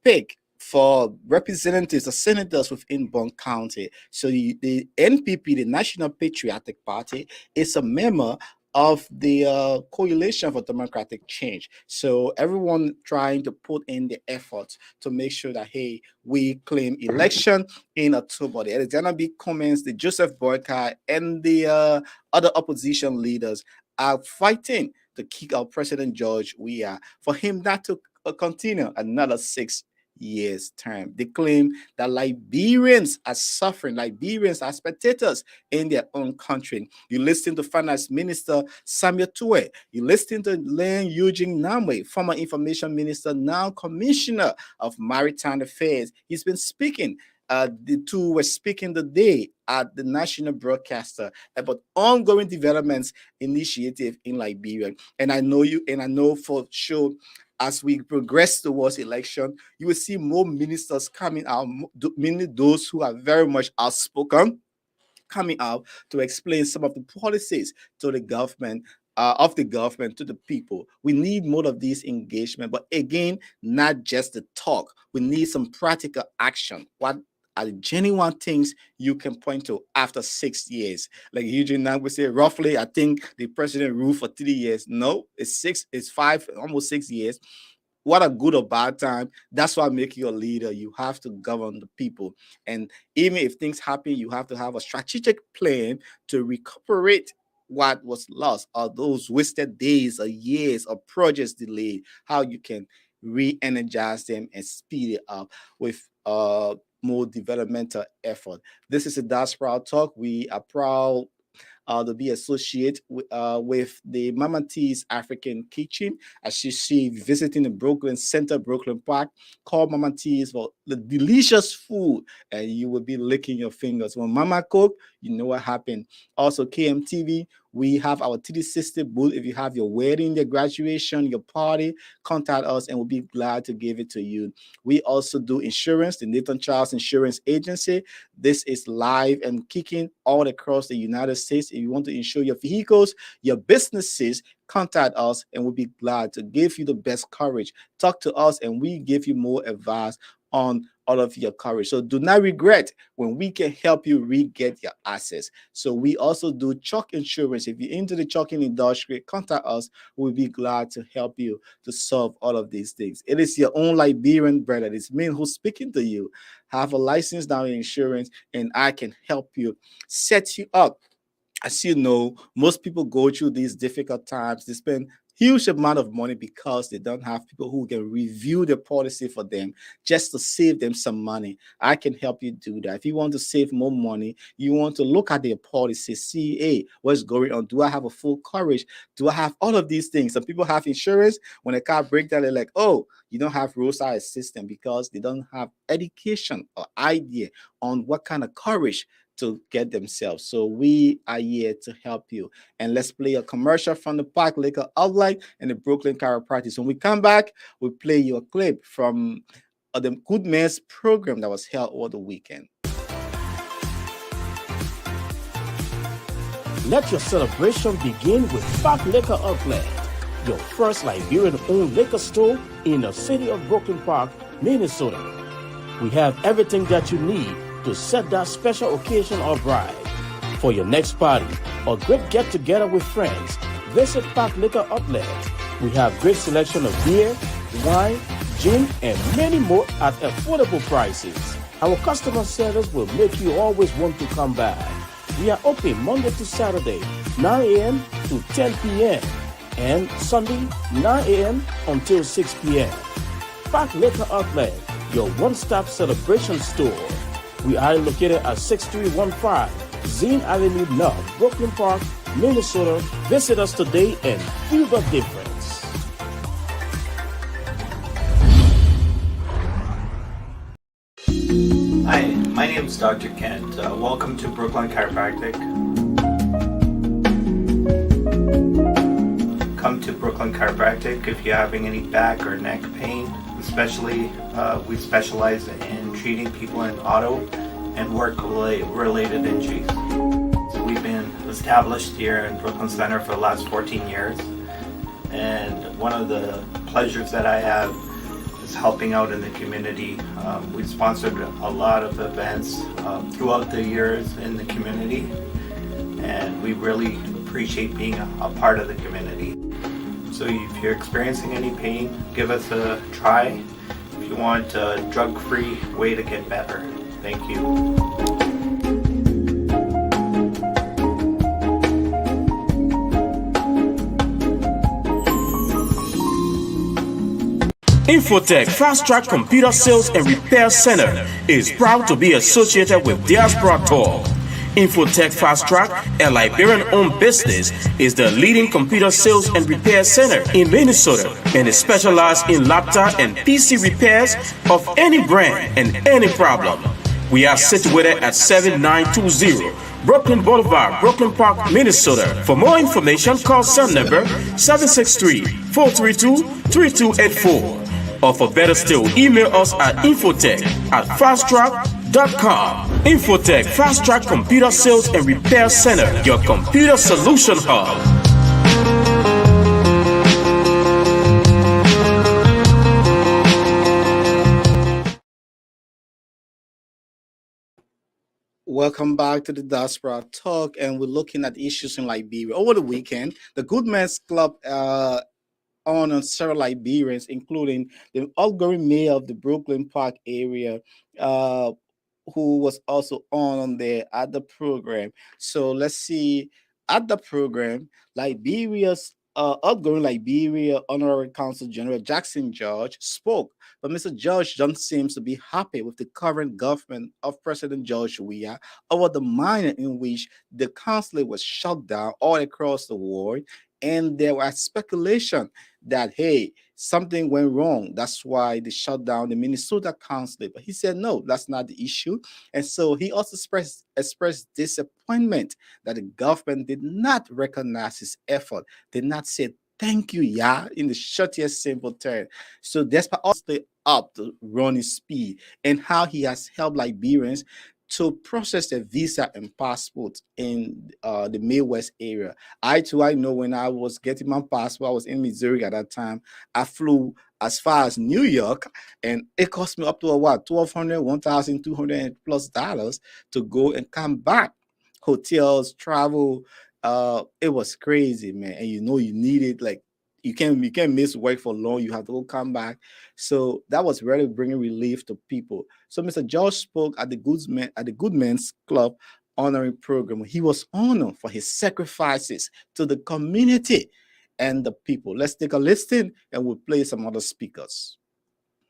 pick for representatives or senators within Bond County. So the NPP, the National Patriotic Party, is a member of the Coalition for Democratic Change. So everyone trying to put in the effort to make sure that, hey, we claim election in October. The Alexander B. Cummings, the Joseph Boyka, and the other opposition leaders are fighting to kick out President George Weah for him not to continue another 6 years term. They claim that Liberians are suffering. Liberians are spectators in their own country. You listen to Finance Minister Samuel Tue. You listen to Len Eugene Namwe, former Information Minister, now Commissioner of Maritime Affairs. He's been speaking. The two were speaking today at the national broadcaster about ongoing developments initiative in Liberia. And I know for sure, as we progress towards election, you will see more ministers coming out, mainly those who are very much outspoken, coming out to explain some of the policies to the government, of the government to the people. We need more of these engagement, but again, not just the talk. We need some practical action. What are the genuine things you can point to after 6 years? Like Eugene Nang would say, roughly, I think the president ruled for 3 years. No, it's 5, almost 6 years. What a good or bad time. That's why make you a leader. You have to govern the people. And even if things happen, you have to have a strategic plan to recuperate what was lost, or those wasted days or years or projects delayed, how you can re-energize them and speed it up with more developmental effort. This is a Diaspora Talk. We are proud to be associated with the Mama T's African Kitchen. As you see, visiting the Brooklyn Center, Brooklyn Park, call Mama T's for the delicious food, and you will be licking your fingers. When Mama cook, you know what happened. Also, KMTV, we have our TD60 booth. If you have your wedding, your graduation, your party, contact us and we'll be glad to give it to you. We also do insurance, the Nathan Charles Insurance Agency. This is live and kicking all across the United States. If you want to insure your vehicles, your businesses, contact us and we'll be glad to give you the best coverage. Talk to us and we give you more advice on all of your coverage. So do not regret when we can help you re-get your assets. So we also do truck insurance. If you're into the trucking industry, contact us. We'll be glad to help you to solve all of these things. It is your own Liberian brother. It's me who's speaking to you. Have a license down in insurance and I can help you set you up. As you know, most people go through these difficult times. They spend huge amount of money because they don't have people who can review the policy for them just to save them some money. I can help you do that. If you want to save more money, you want to look at their policy, see, hey, what's going on? Do I have a full coverage? Do I have all of these things? Some people have insurance. When a car breaks down, they're like, oh, you don't have roadside assistance because they don't have education or idea on what kind of coverage to get themselves. So we are here to help you. And let's play a commercial from the Park Liquor Outlet and the Brooklyn Chiropractic. When we come back, we'll play you a clip from the Good Man's program that was held over the weekend. Let your celebration begin with Park Liquor Outlet, your first Liberian-owned liquor store in the city of Brooklyn Park, Minnesota. We have everything that you need to set that special occasion or ride. For your next party or great get-together with friends, visit Park Liquor Outlet. We have great selection of beer, wine, gin, and many more at affordable prices. Our customer service will make you always want to come back. We are open Monday to Saturday, 9 a.m. to 10 p.m. and Sunday, 9 a.m. until 6 p.m. Park Liquor Outlet, your one-stop celebration store. We are located at 6315 Zine Avenue North, Brooklyn Park, Minnesota. Visit us today and feel the difference. Hi, my name is Dr. Kent. Welcome to Brooklyn Chiropractic. Come to Brooklyn Chiropractic if you're having any back or neck pain. Especially, we specialize in treating people in auto and work-related injuries. So we've been established here in Brooklyn Center for the last 14 years. And one of the pleasures that I have is helping out in the community. We've sponsored a lot of events throughout the years in the community, and we really appreciate being a part of the community. So if you're experiencing any pain, give us a try. If you want a drug-free way to get better. Thank you. Infotech Fast Track Computer Sales and Repair Center is proud to be associated with Diaspora Talk. Infotech Fast Track, a Liberian-owned business, is the leading computer sales and repair center in Minnesota and is specialized in laptop and PC repairs of any brand and any problem. We are situated at 7920 Brooklyn Boulevard, Brooklyn Park, Minnesota. For more information, call cell number 763-432-3284. Or for better still, email us at infotech@fasttrack.com. Infotech Fast Track Computer Sales and Repair Center, your computer solution hub. Welcome back to the Diaspora Talk, and we're looking at issues in Liberia. Over the weekend, the Good Men's Club honored several Liberians, including the outgoing mayor of the Brooklyn Park area, who was also on there at the program. So let's see, at the program, Liberia's outgoing Liberia Honorary Consul General Jackson George spoke, but Mr. George don't seem to be happy with the current government of President George Weah over the manner in which the consulate was shut down all across the world. And there was speculation that, hey, something went wrong. That's why they shut down the Minnesota consulate. But he said, no, that's not the issue. And so he also expressed disappointment that the government did not recognize his effort, did not say thank you, yeah, in the shortest simple term. So despite also up to running speed and how he has helped Liberians to process their visa and passport in the Midwest area. I know when I was getting my passport, I was in Missouri at that time. I flew as far as New York, and it cost me up to $1,200, $1,200 plus to go and come back. Hotels, travel, it was crazy, man. And you need it, like you can't miss work for long. You have to come back. So that was really bringing relief to people. So Mr. George spoke at the Good Men's Club honoring program. He was honored for his sacrifices to the community and the people. Let's take a listen, and we'll play some other speakers.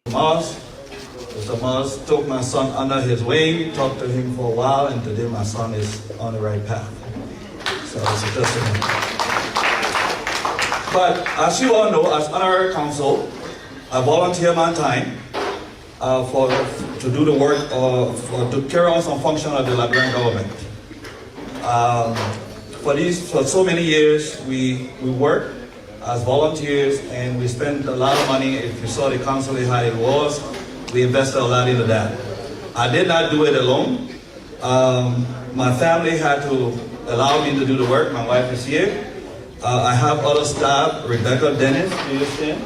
Mr. Mars took my son under his wing, talked to him for a while, and today my son is on the right path. So it's a testimony. But as you all know, as honorary consul, I volunteer my time to do the work to carry on some function of the Liberian government. For so many years, we work as volunteers, and we spent a lot of money. If you saw the consulate how it was, we invested a lot into that. I did not do it alone. My family had to allow me to do the work. My wife is here. I have other staff, Rebecca Dennis, do you understand?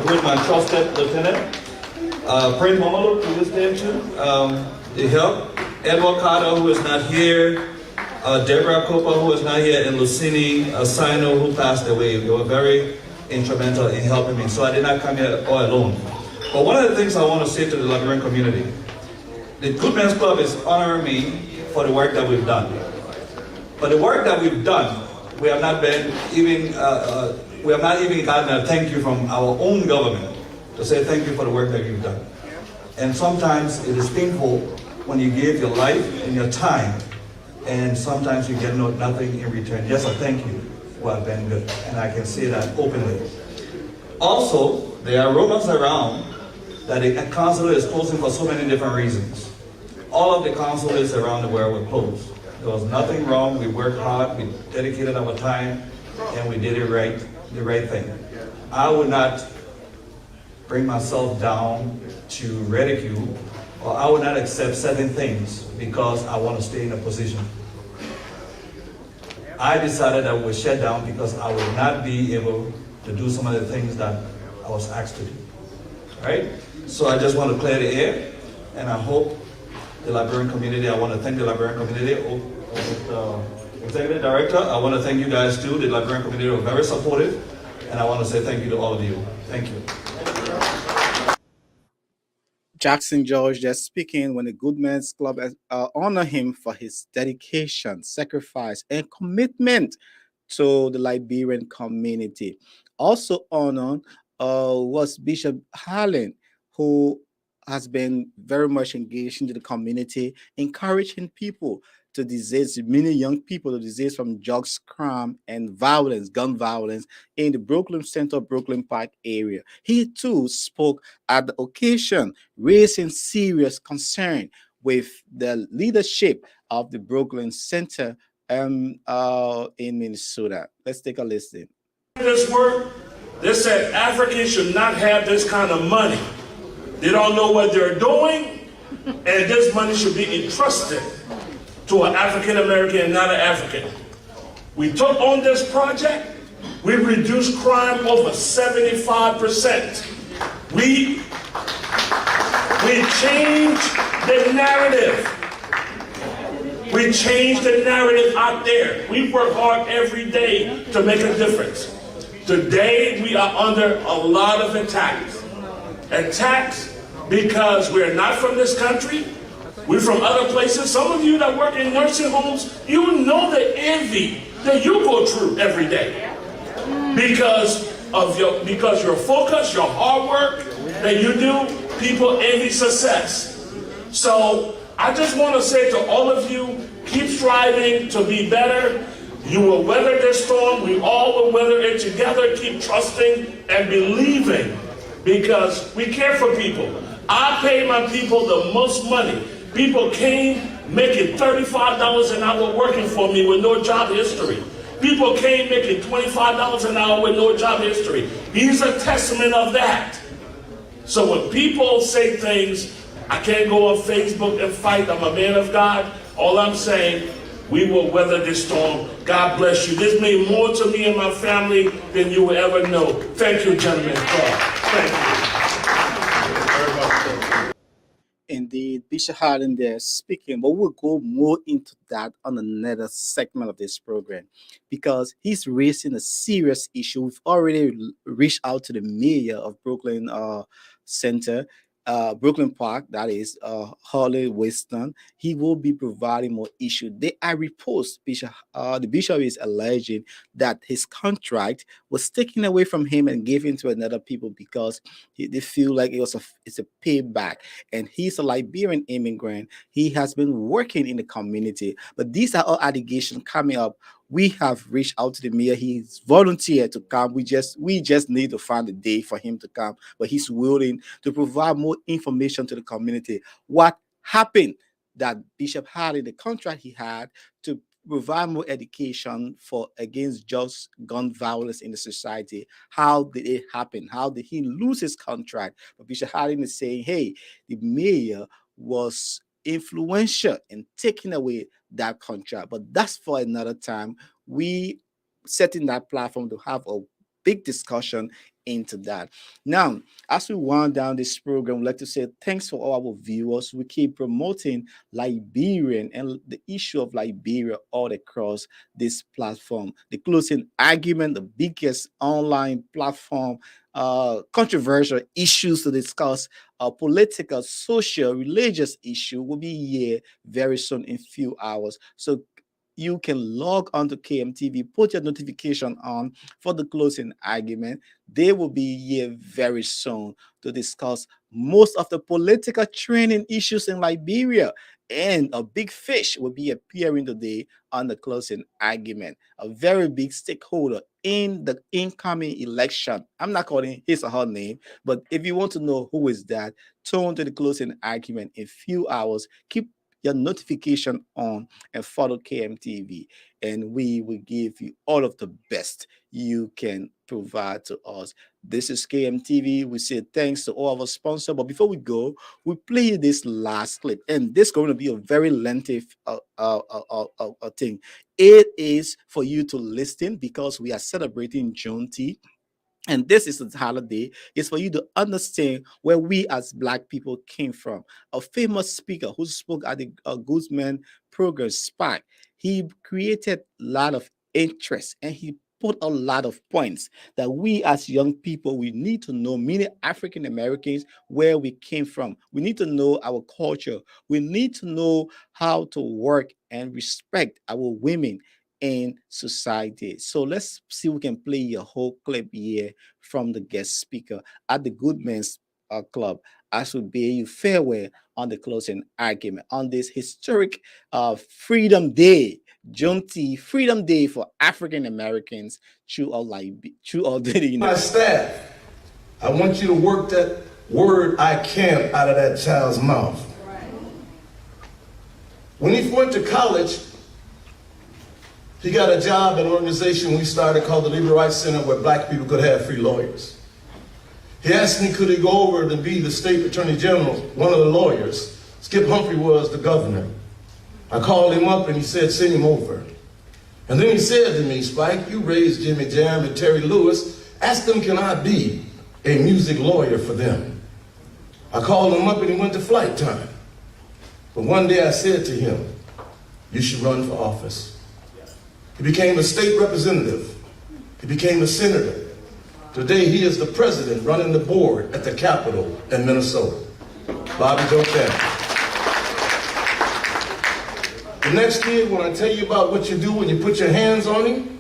With my trusted lieutenant, Prince Momolo, do you understand too? The help. Edward Carter, who is not here, Deborah Cooper, who is not here, and Lucini Sino, who passed away. They were very instrumental in helping me, so I did not come here all alone. But one of the things I want to say to the Liberian community, the Good Men's Club is honoring me for the work that we've done. But the work that we've done, we have not even gotten a thank you from our own government to say thank you for the work that you've done. And sometimes it is painful when you give your life and your time, and sometimes you get nothing in return. Just a thank you will have been good, and I can say that openly. Also, there are rumors around that the consulate is closing for so many different reasons. All of the consulates around the world were closed. There was nothing wrong. We worked hard, we dedicated our time, and we did the right thing. I would not bring myself down to ridicule, or I would not accept certain things because I want to stay in a position. I decided I would shut down because I would not be able to do some of the things that I was asked to do. Right? So I just want to clear the air, and I hope the Liberian community, I want to thank the Liberian community, Executive Director, I want to thank you guys too. The Liberian community were very supportive, and I want to say thank you to all of you. Thank you. Jackson George just speaking when the Goodman's Club honor him for his dedication, sacrifice, and commitment to the Liberian community. Also honored was Bishop Harlan, who has been very much engaged into the community, encouraging people to desist, many young people to desist from drugs, crime, and violence, gun violence in the Brooklyn Center, Brooklyn Park area. He too spoke at the occasion, raising serious concern with the leadership of the Brooklyn Center in Minnesota. Let's take a listen. This work, they said Africans should not have this kind of money. They don't know what they're doing, and this money should be entrusted to an African American and not an African. We took on this project. We reduced crime over 75%. We changed the narrative. We changed the narrative out there. We work hard every day to make a difference. Today, we are under a lot of attacks. Attacks because we're not from this country. We're from other places. Some of you that work in nursing homes, you know the envy that you go through every day. Because your focus, your hard work that you do, people envy success. So I just want to say to all of you, keep striving to be better. You will weather this storm. We all will weather it together. Keep trusting and believing because we care for people. I pay my people the most money. People came making $35 an hour working for me with no job history. People came making $25 an hour with no job history. He's a testament of that. So when people say things, I can't go on Facebook and fight, I'm a man of God. All I'm saying, we will weather this storm. God bless you. This means more to me and my family than you will ever know. Thank you, gentlemen. Thank you. Indeed, Bishop Harden there speaking, but we'll go more into that on another segment of this program because he's raising a serious issue. We've already reached out to the mayor of Brooklyn Center, Brooklyn Park, that is Harley Weston. He will be providing more issue. I repost the bishop is alleging that his contract was taken away from him and given to another people because they feel like it's a payback. And he's a Liberian immigrant. He has been working in the community, but these are all allegations coming up. We have reached out to the mayor. He's volunteered to come. We just need to find a day for him to come, but he's willing to provide more information to the community. What happened that Bishop had in the contract he had to provide more education against just gun violence in the society? How did it happen? How did he lose his contract? But Bishop Harding is saying, hey, the mayor was influential in taking away that contract, but that's for another time. We setting that platform to have a big discussion into that. Now, as we wind down this program, I'd like to say thanks for all our viewers. We keep promoting Liberian and the issue of Liberia all across this platform. The Closing Argument, the biggest online platform, controversial issues to discuss, political, social, religious issue will be here very soon in few hours. So you can log on to KMTV, put your notification on for the closing argument. They will be here very soon to discuss most of the political training issues in Liberia. And a big fish will be appearing today on the closing argument, a very big stakeholder in the incoming election. I'm not calling his or her name, but if you want to know who is that, tune to the closing argument in a few hours. Keep your notification on and follow KMTV, and we will give you all of the best you can provide to us. This is KMTV. We say thanks to all of our sponsors, but before we go, we play this last clip, and this is going to be a very lengthy thing. It is for you to listen because we are celebrating Juneteenth. And this is a holiday. It's for you to understand where we as Black people came from. A famous speaker who spoke at the Guzman program, SPAC, he created a lot of interest and he put a lot of points that we as young people, we need to know, many African Americans, where we came from. We need to know our culture. We need to know how to work and respect our women in society. So let's see if we can play a whole clip here from the guest speaker at the Goodman's Club as we bid you farewell on the closing argument on this historic Freedom Day, Juneteenth, Freedom Day for African Americans throughout the United My staff, I want you to work that word "I can" out of that child's mouth. When he went to college, he got a job at an organization we started called the Legal Rights Center, where Black people could have free lawyers. He asked me, could he go over to be the state attorney general, one of the lawyers. Skip Humphrey was the governor. I called him up and he said, send him over. And then he said to me, Spike, you raised Jimmy Jam and Terry Lewis. Ask them, can I be a music lawyer for them? I called him up and he went to flight time. But one day I said to him, you should run for office. He became a state representative. He became a senator. Today he is the president running the board at the Capitol in Minnesota. Bobby Joe. The next kid, when I tell you about what you do when you put your hands on him,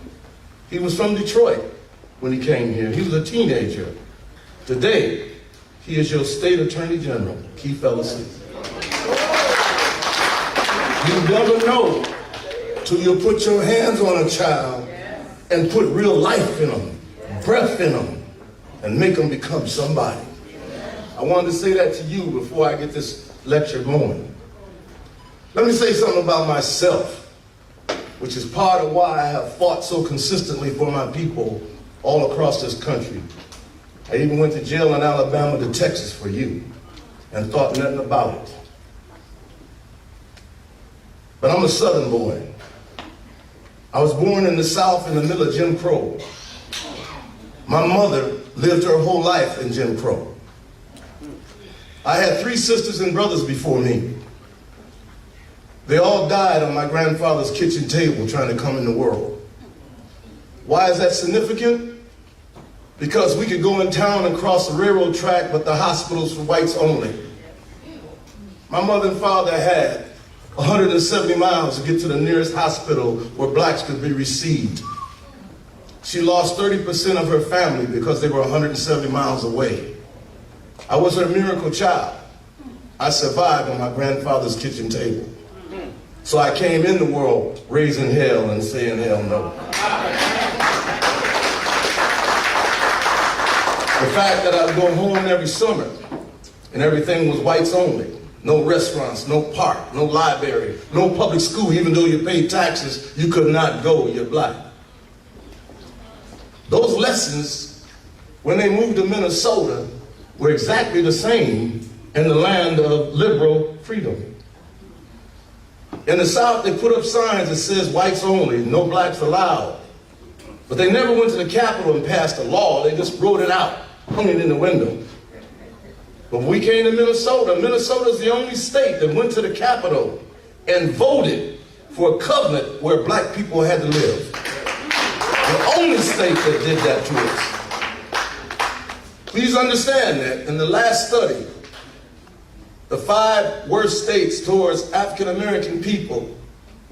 he was from Detroit when he came here. He was a teenager. Today, he is your state attorney general, Keith Ellison. You never know till you put your hands on a child and put real life in them, breath in them, and make them become somebody. I wanted to say that to you before I get this lecture going. Let me say something about myself, which is part of why I have fought so consistently for my people all across this country. I even went to jail in Alabama to Texas for you and thought nothing about it. But I'm a Southern boy. I was born in the South in the middle of Jim Crow. My mother lived her whole life in Jim Crow. I had 3 sisters and brothers before me. They all died on my grandfather's kitchen table trying to come in the world. Why is that significant? Because we could go in town and cross the railroad track, but the hospital's for whites only. My mother and father had 170 miles to get to the nearest hospital where blacks could be received. She lost 30% of her family because they were 170 miles away. I was her miracle child. I survived on my grandfather's kitchen table. So I came in the world raising hell and saying hell no. The fact that I'd go home every summer and everything was whites only. No restaurants, no park, no library, no public school. Even though you paid taxes, you could not go, you're black. Those lessons, when they moved to Minnesota, were exactly the same in the land of liberal freedom. In the South, they put up signs that says whites only, no blacks allowed. But they never went to the Capitol and passed a law. They just wrote it out, hung it in the window. But when we came to Minnesota, Minnesota's the only state that went to the Capitol and voted for a covenant where black people had to live. The only state that did that to us. Please understand that in the last study, the 5 worst states towards African American people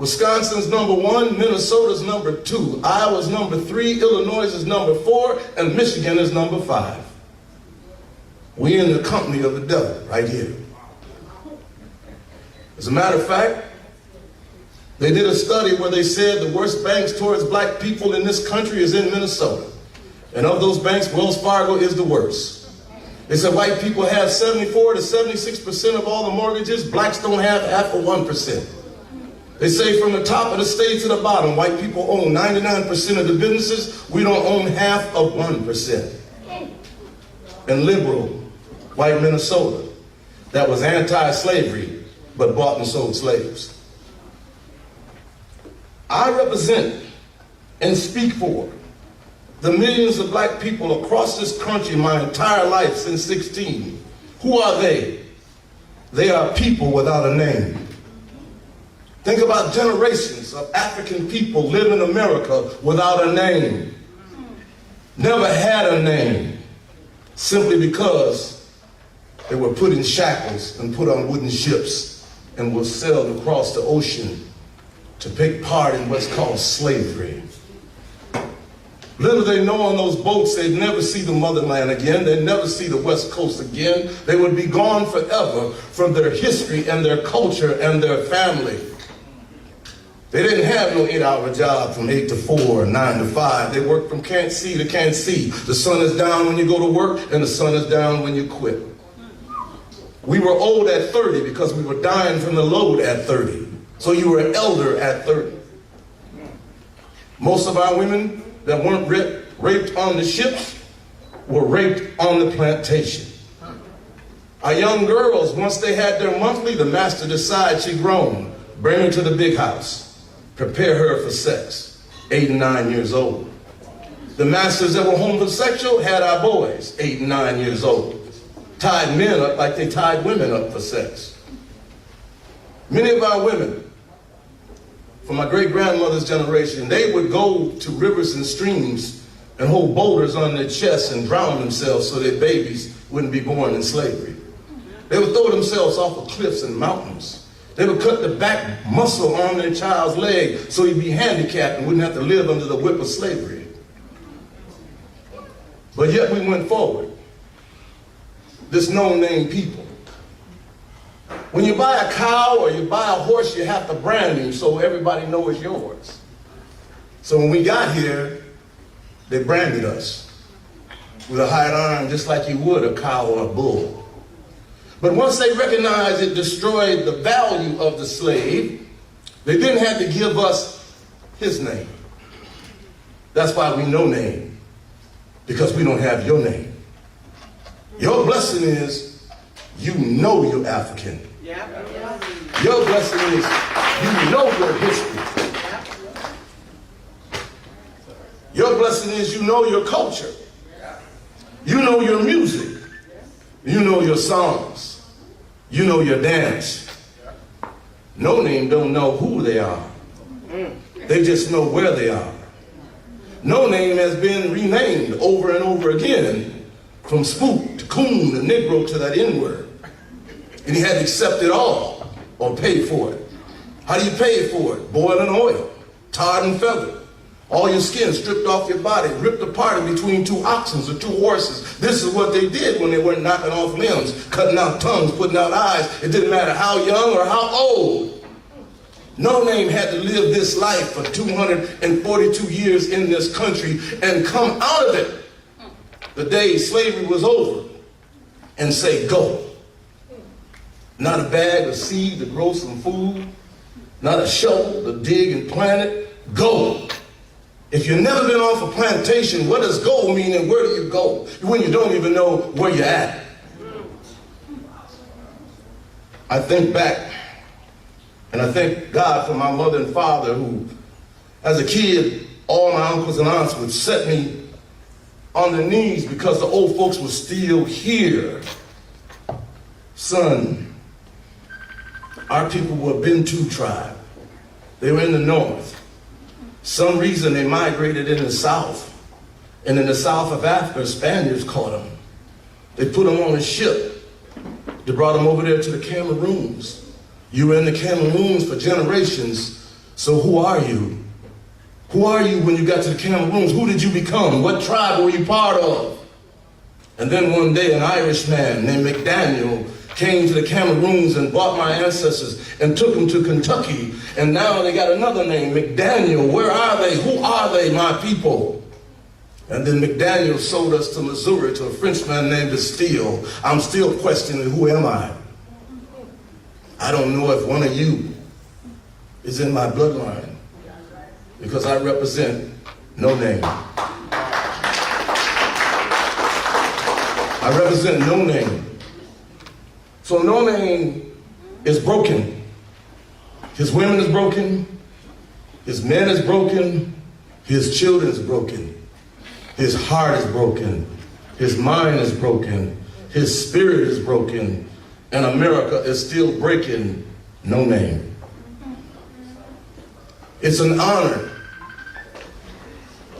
Wisconsin's number 1, Minnesota's number 2, Iowa's number 3, Illinois is number 4, and Michigan is number 5. We're in the company of the devil right here. As a matter of fact, they did a study where they said the worst banks towards black people in this country is in Minnesota. And of those banks, Wells Fargo is the worst. They said white people have 74 to 76% of all the mortgages, blacks don't have half of 1%. They say from the top of the state to the bottom, white people own 99% of the businesses, we don't own half of 1%. And liberal, white Minnesota, that was anti-slavery, but bought and sold slaves. I represent and speak for the millions of black people across this country my entire life since 16. Who are they? They are people without a name. Think about generations of African people live in America without a name. Never had a name, simply because they were put in shackles and put on wooden ships and were sailed across the ocean to take part in what's called slavery. Little they know on those boats, they'd never see the motherland again. They'd never see the West Coast again. They would be gone forever from their history and their culture and their family. They didn't have no 8-hour job from 8 to 4 or 9 to 5. They worked from can't see to can't see. The sun is down when you go to work and the sun is down when you quit. We were old at 30 because we were dying from the load at 30. So you were an elder at 30. Most of our women that weren't raped on the ships were raped on the plantation. Our young girls, once they had their monthly, the master decides she grown. Bring her to the big house. Prepare her for sex. 8 and 9 years old. The masters that were homosexual had our boys, 8 and 9 years old. Tied men up like they tied women up for sex. Many of our women, from my great-grandmother's generation, they would go to rivers and streams and hold boulders on their chests and drown themselves so their babies wouldn't be born in slavery. They would throw themselves off of cliffs and mountains. They would cut the back muscle on their child's leg so he'd be handicapped and wouldn't have to live under the whip of slavery. But yet we went forward. This no-name people. When you buy a cow or you buy a horse, you have to brand him so everybody knows it's yours. So when we got here, they branded us with a hide iron just like you would a cow or a bull. But once they recognized it destroyed the value of the slave, they then had to give us his name. That's why we no name, because we don't have your name. Your blessing is you know you're African. Your blessing is you know your history. Your blessing is you know your culture. You know your music. You know your songs. You know your dance. No name don't know who they are. They just know where they are. No name has been renamed over and over again, from spook to coon to negro to that N-word. And he had to accept it all or pay for it. How do you pay for it? Boiling oil, tarred and feathered. All your skin stripped off your body, ripped apart in between 2 oxen or 2 horses. This is what they did when they weren't knocking off limbs, cutting out tongues, putting out eyes. It didn't matter how young or how old. No name had to live this life for 242 years in this country and come out of it the day slavery was over and say, go. Not a bag of seed to grow some food, not a shovel to dig and plant it, go. If you've never been off a plantation, what does go mean and where do you go when you don't even know where you're at? I think back and I thank God for my mother and father who, as a kid, all my uncles and aunts would set me on their knees because the old folks were still here. Son, our people were a Bantu tribe. They were in the north. Some reason they migrated in the south. And in the south of Africa, Spaniards caught them. They put them on a ship. They brought them over there to the Cameroons. You were in the Cameroons for generations So who are you? Who are you when you got to the Cameroons? Who did you become? What tribe were you part of? And then one day an Irishman named McDaniel came to the Cameroons and bought my ancestors and took them to Kentucky. And now they got another name, McDaniel. Where are they? Who are they, my people? And then McDaniel sold us to Missouri to a Frenchman named Steele. I'm still questioning, who am I? I don't know if one of you is in my bloodline because I represent no name. I represent no name. So no name is broken. His women is broken. His men is broken. His children is broken. His heart is broken. His mind is broken. His spirit is broken. And America is still breaking no name. It's an honor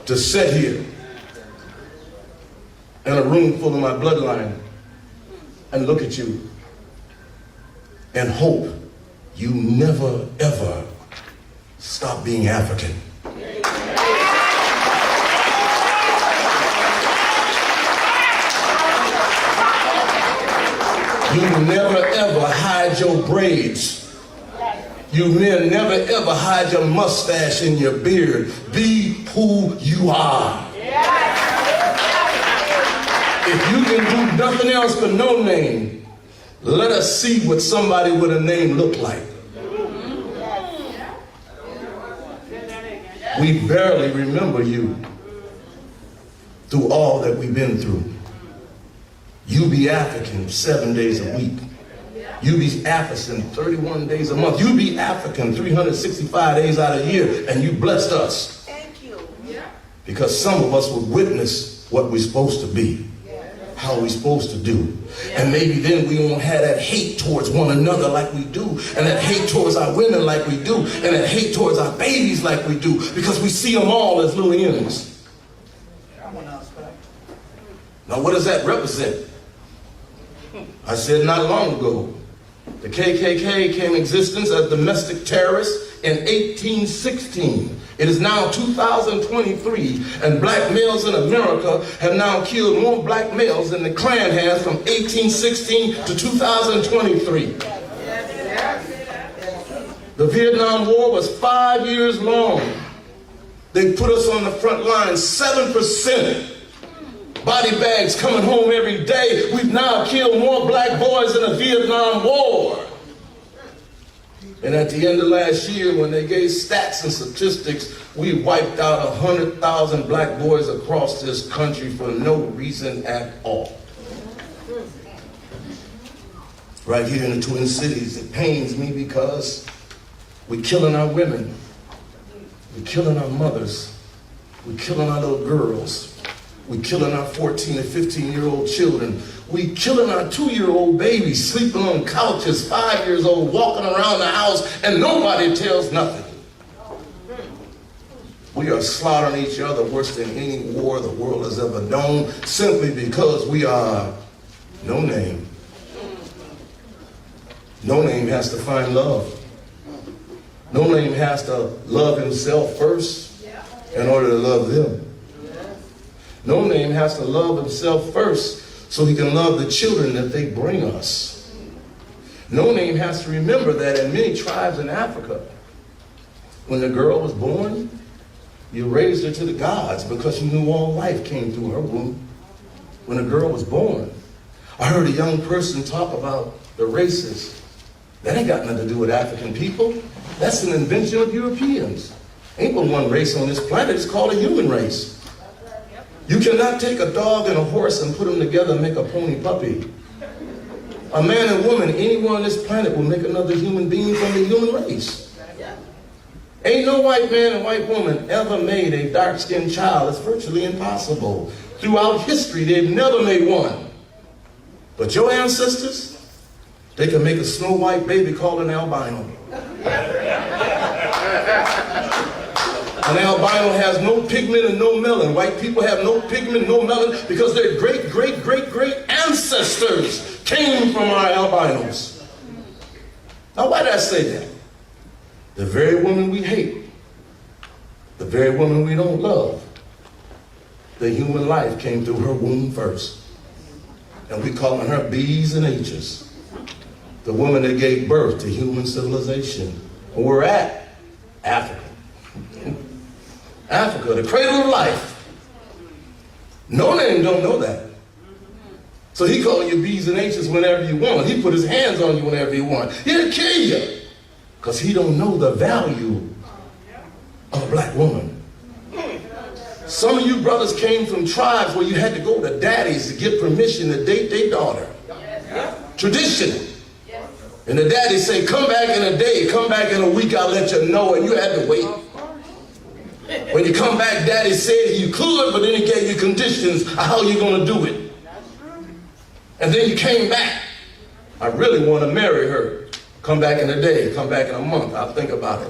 to sit here in a room full of my bloodline and look at you and hope you never, ever stop being African. You never, ever hide your braids. You men never, ever hide your mustache and your beard. Be who you are. If you can do nothing else but no name, let us see what somebody with a name look like. We barely remember you through all that we've been through. You be African 7 days a week. You be African 31 days a month. You be African 365 days out of the year, and you blessed us. Thank you. Because some of us will witness what we're supposed to be, how we're supposed to do. And maybe then we won't have that hate towards one another like we do, and that hate towards our women like we do, and that hate towards our babies like we do, because we see them all as little enemies. Now what does that represent? I said not long ago, the KKK came in existence as domestic terrorists in 1816. It is now 2023, and black males in America have now killed more black males than the Klan has from 1816 to 2023. The Vietnam War was 5 years long. They put us on the front line, 7%. Body bags coming home every day. We've now killed more black boys in the Vietnam War. And at the end of last year, when they gave stats and statistics, we wiped out 100,000 black boys across this country for no reason at all. Right here in the Twin Cities, it pains me because we're killing our women. We're killing our mothers. We're killing our little girls. We're killing our 14 and 15-year-old children. We're killing our 2-year-old babies, sleeping on couches, 5 years old, walking around the house, and nobody tells nothing. We are slaughtering each other worse than any war the world has ever known, simply because we are no name. No name has to find love. No name has to love himself first in order to love them. No name has to love himself first so he can love the children that they bring us. No name has to remember that in many tribes in Africa, when the girl was born, you raised her to the gods because you knew all life came through her womb. When a girl was born, I heard a young person talk about the races. That ain't got nothing to do with African people. That's an invention of Europeans. Ain't but one race on this planet. It's called a human race. You cannot take a dog and a horse and put them together and make a pony puppy. A man and woman, anyone on this planet will make another human being from the human race. Ain't no white man and white woman ever made a dark-skinned child. It's virtually impossible. Throughout history, they've never made one. But your ancestors, they can make a snow white baby called an albino. An albino has no pigment and no melanin. White people have no pigment, no melanin, because their great ancestors came from our albinos. Now, why did I say that? The very woman we hate, the very woman we don't love, the human life came through her womb first. And we calling her B's and H's. The woman that gave birth to human civilization. Where we're at, Africa. Africa, the cradle of life. No name don't know that. So he call you B's and H's whenever you want. He put his hands on you whenever you want. He'll kill you. Because he don't know the value of a black woman. Some of you brothers came from tribes where you had to go to daddies to get permission to date their daughter. Tradition. And the daddy say, come back in a day, come back in a week, I'll let you know, and you had to wait. When you come back, daddy said you could, but then he gave you conditions of how you're going to do it. And then you came back. I really want to marry her. Come back in a day, come back in a month, I'll think about it.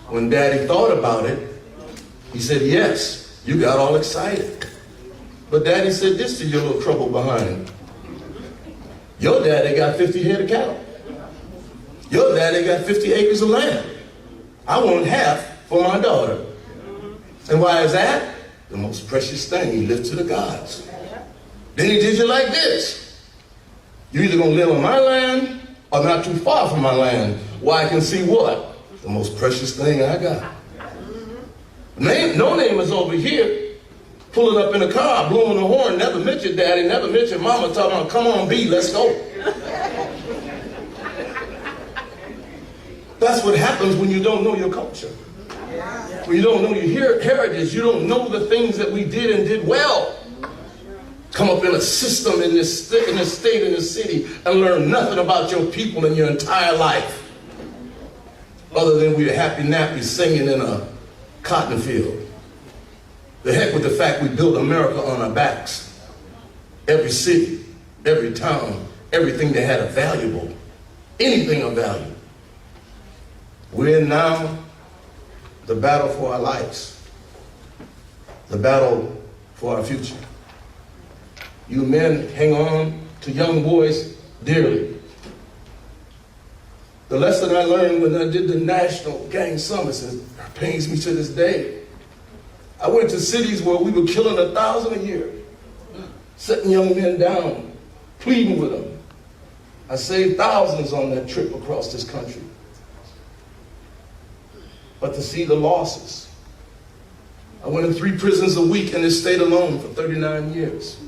When daddy thought about it, he said, yes, you got all excited. But daddy said this to your little trouble behind. Your daddy got 50 head of cattle. Your daddy got 50 acres of land. I want half for my daughter. And why is that? The most precious thing he lived to the gods. Then he did you like this. You're either going to live on my land or not too far from my land, where I can see what? The most precious thing I got. No name is over here, pulling up in a car, blowing the horn, never met your daddy, never met your mama, talking about, come on, B, let's go. That's what happens when you don't know your culture. When you don't know your heritage, you don't know the things that we did and did well. Come up in a system in this state, in this city, and learn nothing about your people in your entire life. Other than we're happy nappy singing in a cotton field. The heck with the fact we built America on our backs. Every city, every town, everything that had a valuable, anything of value. We're in now the battle for our lives. The battle for our future. You men hang on to young boys dearly. The lesson I learned when I did the National Gang Summits, and it pains me to this day. I went to cities where we were killing 1,000 a year, setting young men down, pleading with them. I saved thousands on that trip across this country. But to see the losses. I went in 3 prisons a week in this state alone for 39 years.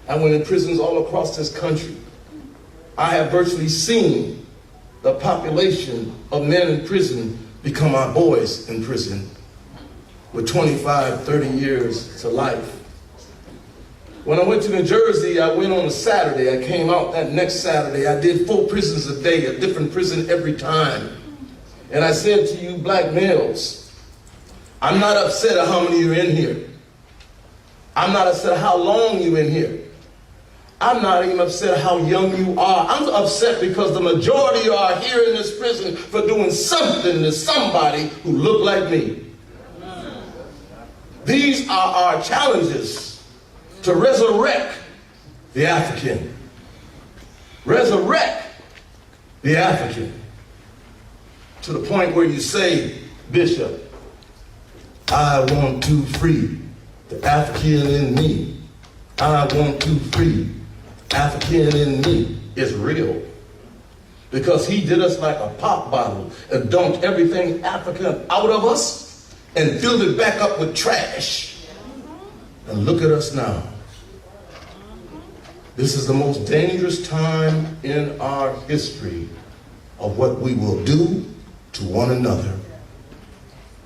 I went in prisons all across this country. I have virtually seen the population of men in prison become our boys in prison with 25, 30 years to life. When I went to New Jersey, I went on a Saturday. I came out that next Saturday. I did 4 prisons a day, a different prison every time. And I said to you black males, I'm not upset at how many you're in here. I'm not upset at how long you're in here. I'm not even upset at how young you are. I'm upset because the majority are here in this prison for doing something to somebody who looked like me. These are our challenges to resurrect the African. Resurrect the African. To the point where you say, Bishop, I want to free the African in me. I want to free African in me. Is real. Because he did us like a pop bottle and dumped everything African out of us and filled it back up with trash. And look at us now. This is the most dangerous time in our history of what we will do to one another.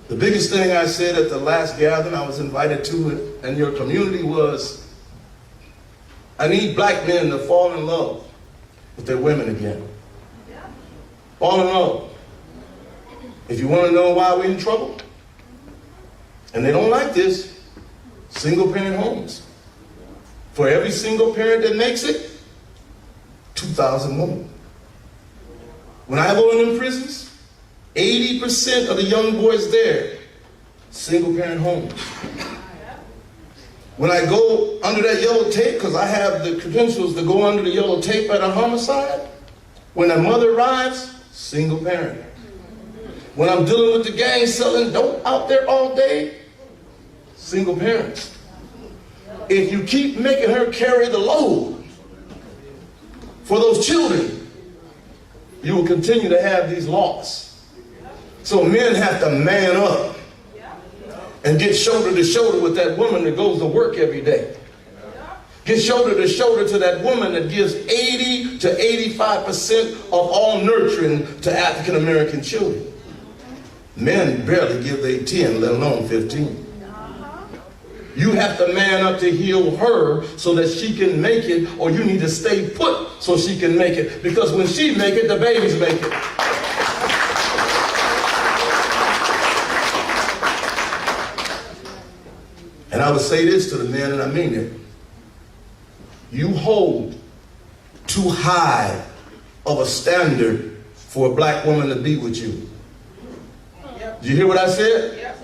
The biggest thing I said at the last gathering I was invited to in your community was, I need black men to fall in love with their women again. Fall in love. If you want to know why we're in trouble, and they don't like this, single parent homes. For every single parent that makes it, 2,000 women. When I go in them prisons, 80% of the young boys there, single parent homes. When I go under that yellow tape, because I have the credentials to go under the yellow tape at a homicide, when a mother arrives, single parent. When I'm dealing with the gang selling dope out there all day, single parents. If you keep making her carry the load for those children, you will continue to have these laws. So men have to man up and get shoulder to shoulder with that woman that goes to work every day. Get shoulder to shoulder to that woman that gives 80 to 85% of all nurturing to African American children. Men barely give they 10, let alone 15. You have to man up to heal her so that she can make it, or you need to stay put so she can make it. Because when she make it, the babies make it. And I would say this to the men, and I mean it. You hold too high of a standard for a black woman to be with you. Did you hear what I said?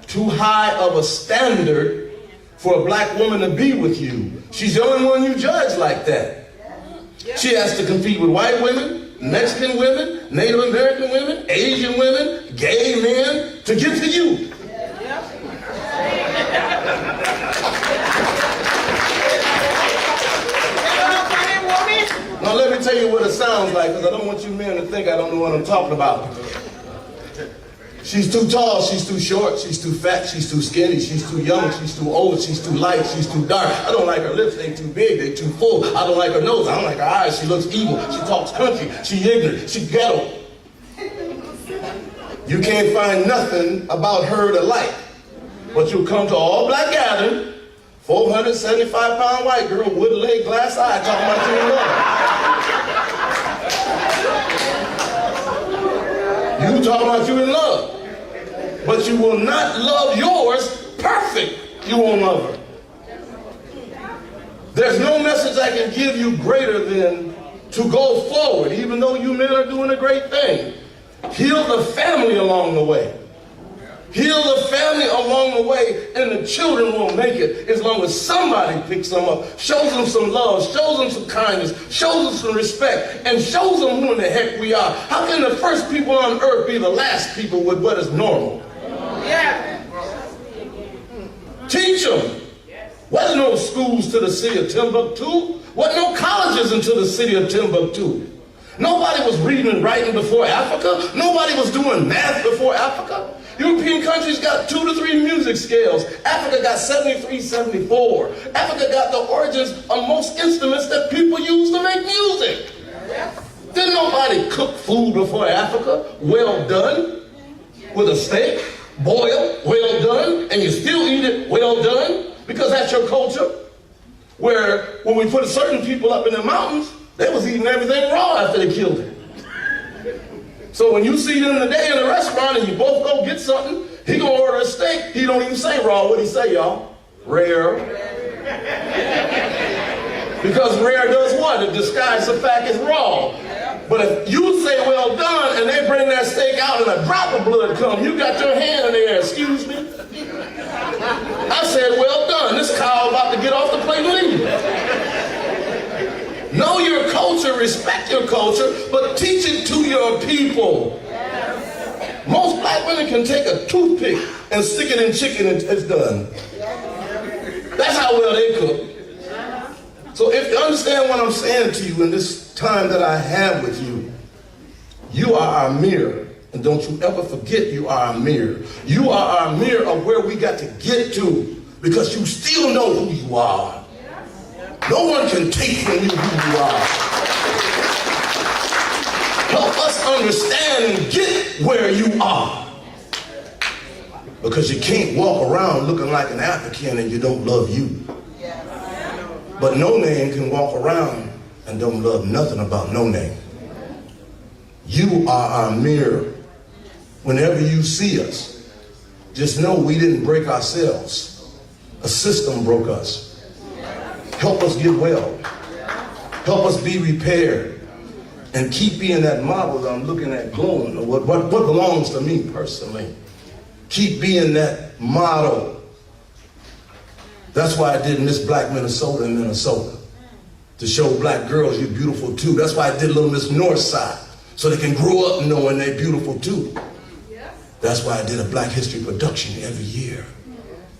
Too high of a standard for a black woman to be with you. She's the only one you judge like that. She has to compete with white women, Mexican women, Native American women, Asian women, gay men to get to you. Now let me tell you what it sounds like, because I don't want you men to think I don't know what I'm talking about. She's too tall, she's too short, she's too fat, she's too skinny, she's too young, she's too old, she's too light, she's too dark. I don't like her lips, they too big, they too full. I don't like her nose, I don't like her eyes, she looks evil, she talks country, she ignorant, she ghetto. You can't find nothing about her to like. But you'll come to all black gathering, 475-pound white girl, wooden leg, glass eye, talking about you in love. You talking about you in love. But you will not love yours perfect. You won't love her. There's no message I can give you greater than to go forward, even though you men are doing a great thing. Heal the family along the way. Heal the family along the way, and the children will make it as long as somebody picks them up, shows them some love, shows them some kindness, shows them some respect, and shows them who in the heck we are. How can the first people on earth be the last people with what is normal? Yeah. Teach them. Wasn't no schools to the city of Timbuktu. Wasn't no colleges into the city of Timbuktu. Nobody was reading and writing before Africa. Nobody was doing math before Africa. European countries got 2 to 3 music scales. Africa got 73, 74. Africa got the origins of most instruments that people use to make music. Didn't nobody cook food before Africa well done with a steak, boiled, well done, and you still eat it well done because that's your culture. Where when we put certain people up in the mountains, they was eating everything raw after they killed it. So when you see them today in a restaurant and you both go get something, he gonna order a steak. He don't even say raw. What he say, y'all? Rare. Because rare does what? It disguises the fact it's raw. But if you say well done and they bring that steak out and a drop of blood comes, you got your hand in the air. Excuse me? I said well done. This cow about to get off the plate and leave. Know your culture, respect your culture, but teach it to your people. Most black women can take a toothpick and stick it in chicken and it's done. That's how well they cook. So if you understand what I'm saying to you in this time that I have with you, you are our mirror. And don't you ever forget you are our mirror. You are our mirror of where we got to get to, because you still know who you are. No one can take from you who you are. Help us understand and get where you are. Because you can't walk around looking like an African and you don't love you. But no name can walk around and don't love nothing about no name. You are our mirror. Whenever you see us, just know we didn't break ourselves. A system broke us. Help us get well. Help us be repaired. And keep being that model that I'm looking at glowing, or what belongs to me personally. Keep being that model. That's why I did Miss Black Minnesota in Minnesota. To show black girls you're beautiful too. That's why I did Little Miss Northside. So they can grow up knowing they're beautiful too. That's why I did a Black History production every year,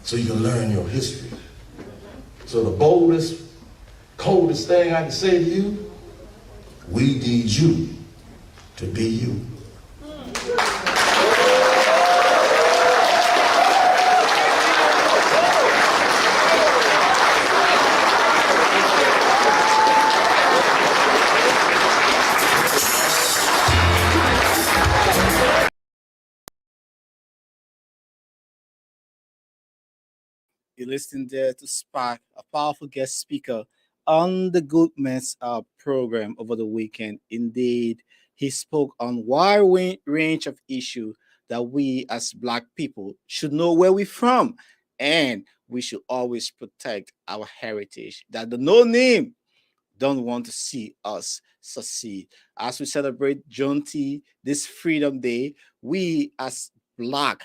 so you can learn your history. So the boldest, coldest thing I can say to you, we need you to be you. You listening there to Spark, a powerful guest speaker on the Good Men's program over the weekend. Indeed, he spoke on wide range of issues that we as Black people should know where we're from, and we should always protect our heritage. That the no name don't want to see us succeed. As we celebrate Juneteenth, this Freedom Day, we as Black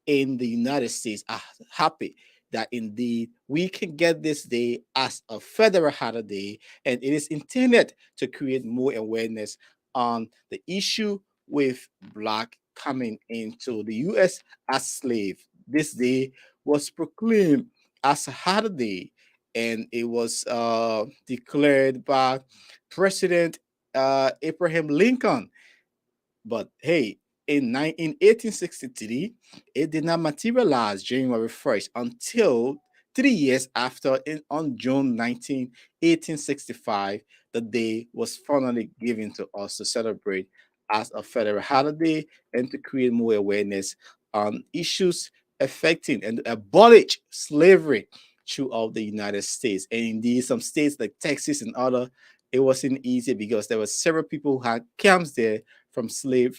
in the United States are happy that indeed we can get this day as a federal holiday, and it is intended to create more awareness on the issue with Black coming into the U.S. as slave. This day was proclaimed as a holiday, and it was declared by President Abraham Lincoln. But hey, in 1863, it did not materialize January 1st until 3 years after, on June 19, 1865, the day was finally given to us to celebrate as a federal holiday and to create more awareness on issues affecting and abolish slavery throughout the United States. And indeed, some states like Texas and other, it wasn't easy because there were several people who had camps there from slave,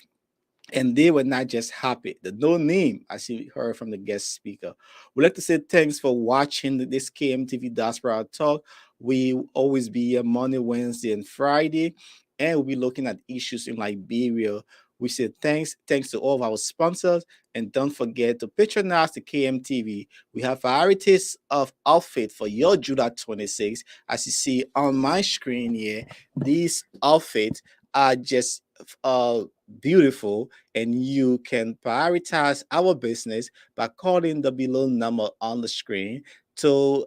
and they were not just happy. The no name, as you heard from the guest speaker. We'd like to say thanks for watching this KMTV Diaspora Talk. We always be here Monday, Wednesday, and Friday, and we'll be looking at issues in Liberia. We say thanks to all of our sponsors, and don't forget to patronize the KMTV. We have varieties of outfit for your Judah 26. As you see on my screen here, these outfits are just beautiful, and you can prioritize our business by calling the below number on the screen to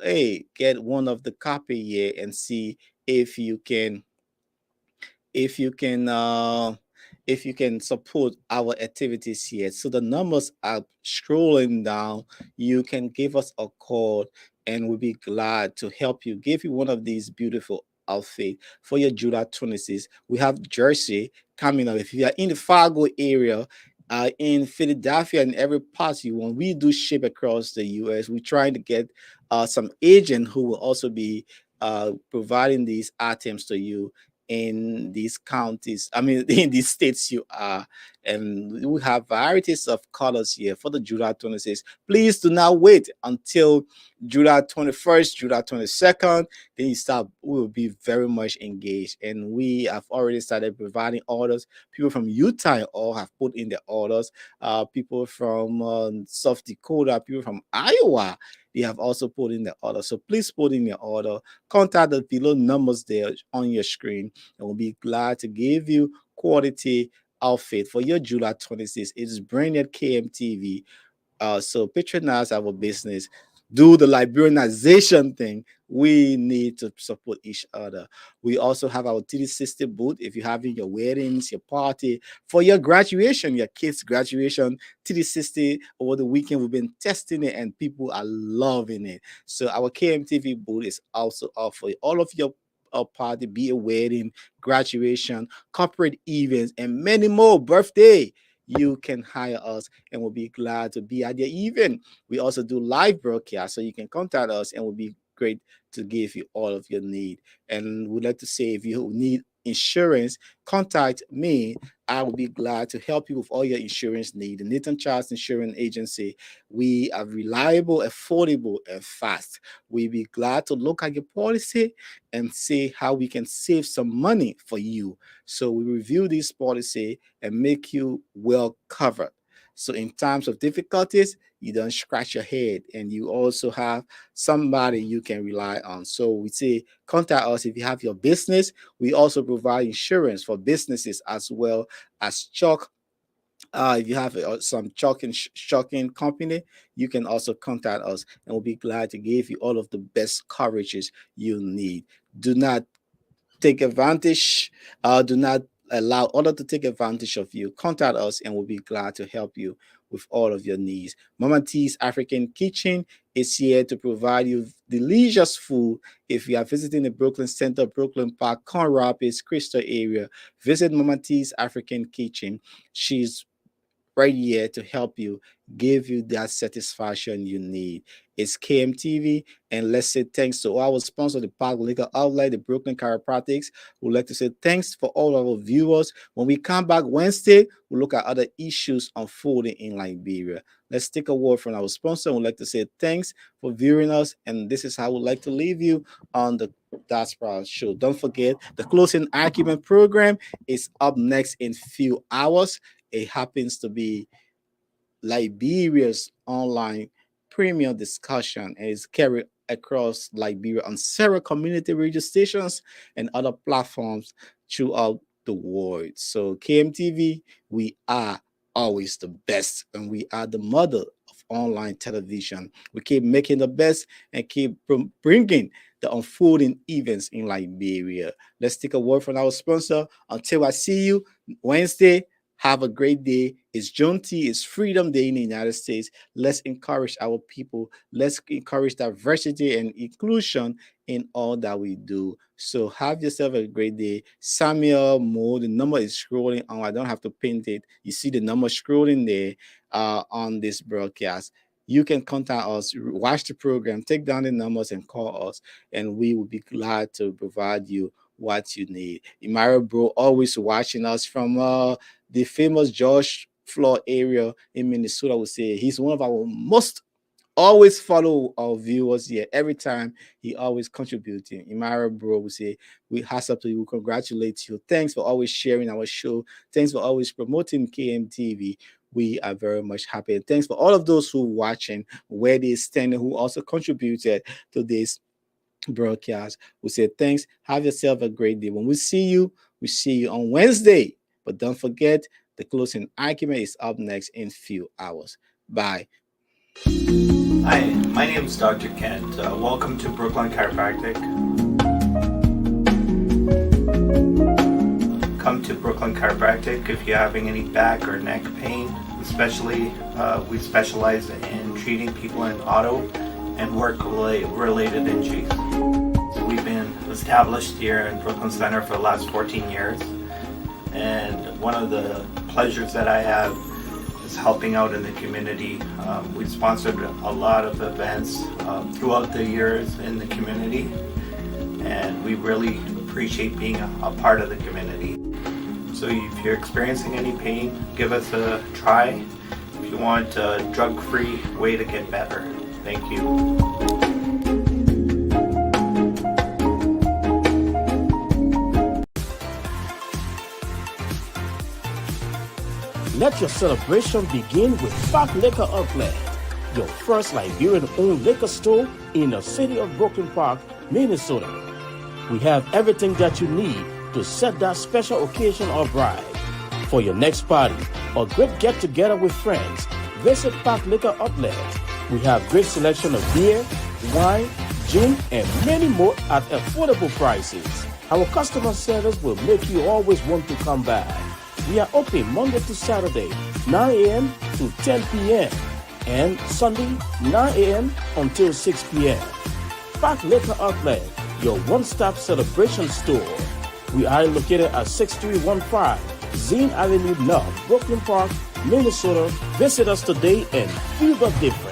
get one of the copy here and see if you can if you can uh if you can support our activities here. So the numbers are scrolling down. You can give us a call, and we'll be glad to help you, give you one of these beautiful outfit for your Judah 26. We have jersey coming up. If you are in the Fargo area, in Philadelphia, and every part you want, we do ship across the US. We're trying to get some agent who will also be providing these items to you in these counties, I mean, in these states you are. And we have varieties of colors here for the July 26th. Please do not wait until July 21st, July 22nd. Then you start, we will be very much engaged. And we have already started providing orders. People from Utah all have put in their orders. People from South Dakota, people from Iowa, they have also put in the order. So please put in your order. Contact the below numbers there on your screen, and we'll be glad to give you quality outfit for your July 26th. It is branded KMTV. So patronize our business, do the Liberianization thing. We need to support each other. We also have our 360 booth. If you're having your weddings, your party, for your graduation, your kids' graduation, 360 over the weekend, we've been testing it and people are loving it. So our KMTV booth is also up for all of your party, be a wedding, graduation, corporate events, and many more, birthday. You can hire us, and we'll be glad to be at your event. We also do live broadcast, so you can contact us, and we'll be great to give you all of your need. And we'd like to say, if you need insurance, contact me. I will be glad to help you with all your insurance need. The Nathan Charles Insurance Agency, we are reliable, affordable, and fast. We'll be glad to look at your policy and see how we can save some money for you. So we review this policy and make you well covered. So in times of difficulties, you don't scratch your head, and you also have somebody you can rely on. So we say contact us if you have your business. We also provide insurance for businesses as well as truck If you have some shocking company, you can also contact us, and we'll be glad to give you all of the best coverages you need. Do not take advantage. Do not allow others to take advantage of you. Contact us, and we'll be glad to help you with all of your needs. Mama T's African Kitchen is here to provide you delicious food. If you are visiting the Brooklyn Center, Brooklyn Park, Con Rapids, Crystal area, visit Mama T's African Kitchen. She's right here to help you, give you that satisfaction you need. It's KMTV, and let's say thanks to our sponsor, the Park Liquor Outlet, the Brooklyn Chiropractics. We'd like to say thanks for all of our viewers. When we come back Wednesday, we'll look at other issues unfolding in Liberia. Let's take a word from our sponsor. We'd like to say thanks for viewing us, and this is how we'd like to leave you on the Diaspora Show. Don't forget, the closing argument program is up next in few hours. It happens to be Liberia's online premium discussion, and is carried across Liberia on several community radio stations and other platforms throughout the world. So KMTV, we are always the best, and we are the mother of online television. We keep making the best and keep bringing the unfolding events in Liberia. Let's take a word from our sponsor. Until I see you Wednesday, have a great day. It's Juneteenth. It's Freedom Day in the United States. Let's encourage our people. Let's encourage diversity and inclusion in all that we do. So have yourself a great day. Samuel Mo, the number is scrolling on. I don't have to paint it. You see the number scrolling there on this broadcast. You can contact us, watch the program, take down the numbers and call us, and we will be glad to provide you what you need. Imara Bro always watching us from the famous George Floyd area in Minnesota. Would say he's one of our most always follow our viewers here. Every time he always contributing. Imara Bro would say we hats up to you, congratulate you. Thanks for always sharing our show. Thanks for always promoting KMTV. We are very much happy. And thanks for all of those who are watching, where they stand, who also contributed to this broadcast. We say thanks. Have yourself a great day. When we see you on Wednesday. But don't forget, the closing argument is up next in few hours. Bye. Hi, my name is Dr. Kent. Welcome to Brooklyn Chiropractic. Come to Brooklyn Chiropractic if you're having any back or neck pain. Especially, we specialize in treating people in auto and work-related injuries. So we've been established here in Brooklyn Center for the last 14 years. And one of the pleasures that I have is helping out in the community. We've sponsored a lot of events throughout the years in the community, and we really appreciate being a part of the community. So if you're experiencing any pain, give us a try. If you want a drug-free way to get better. Thank you. Let your celebration begin with Park Liquor Outlet, your first Liberian-owned liquor store in the city of Brooklyn Park, Minnesota. We have everything that you need to set that special occasion or bride. For your next party or great get-together with friends, visit Park Liquor Outlet. We have great selection of beer, wine, gin, and many more at affordable prices. Our customer service will make you always want to come back. We are open Monday to Saturday, 9 a.m. to 10 p.m. and Sunday, 9 a.m. until 6 p.m. Park Liquor Outlet, your one-stop celebration store. We are located at 6315 Zine Avenue North, Brooklyn Park, Minnesota. Visit us today and feel the difference.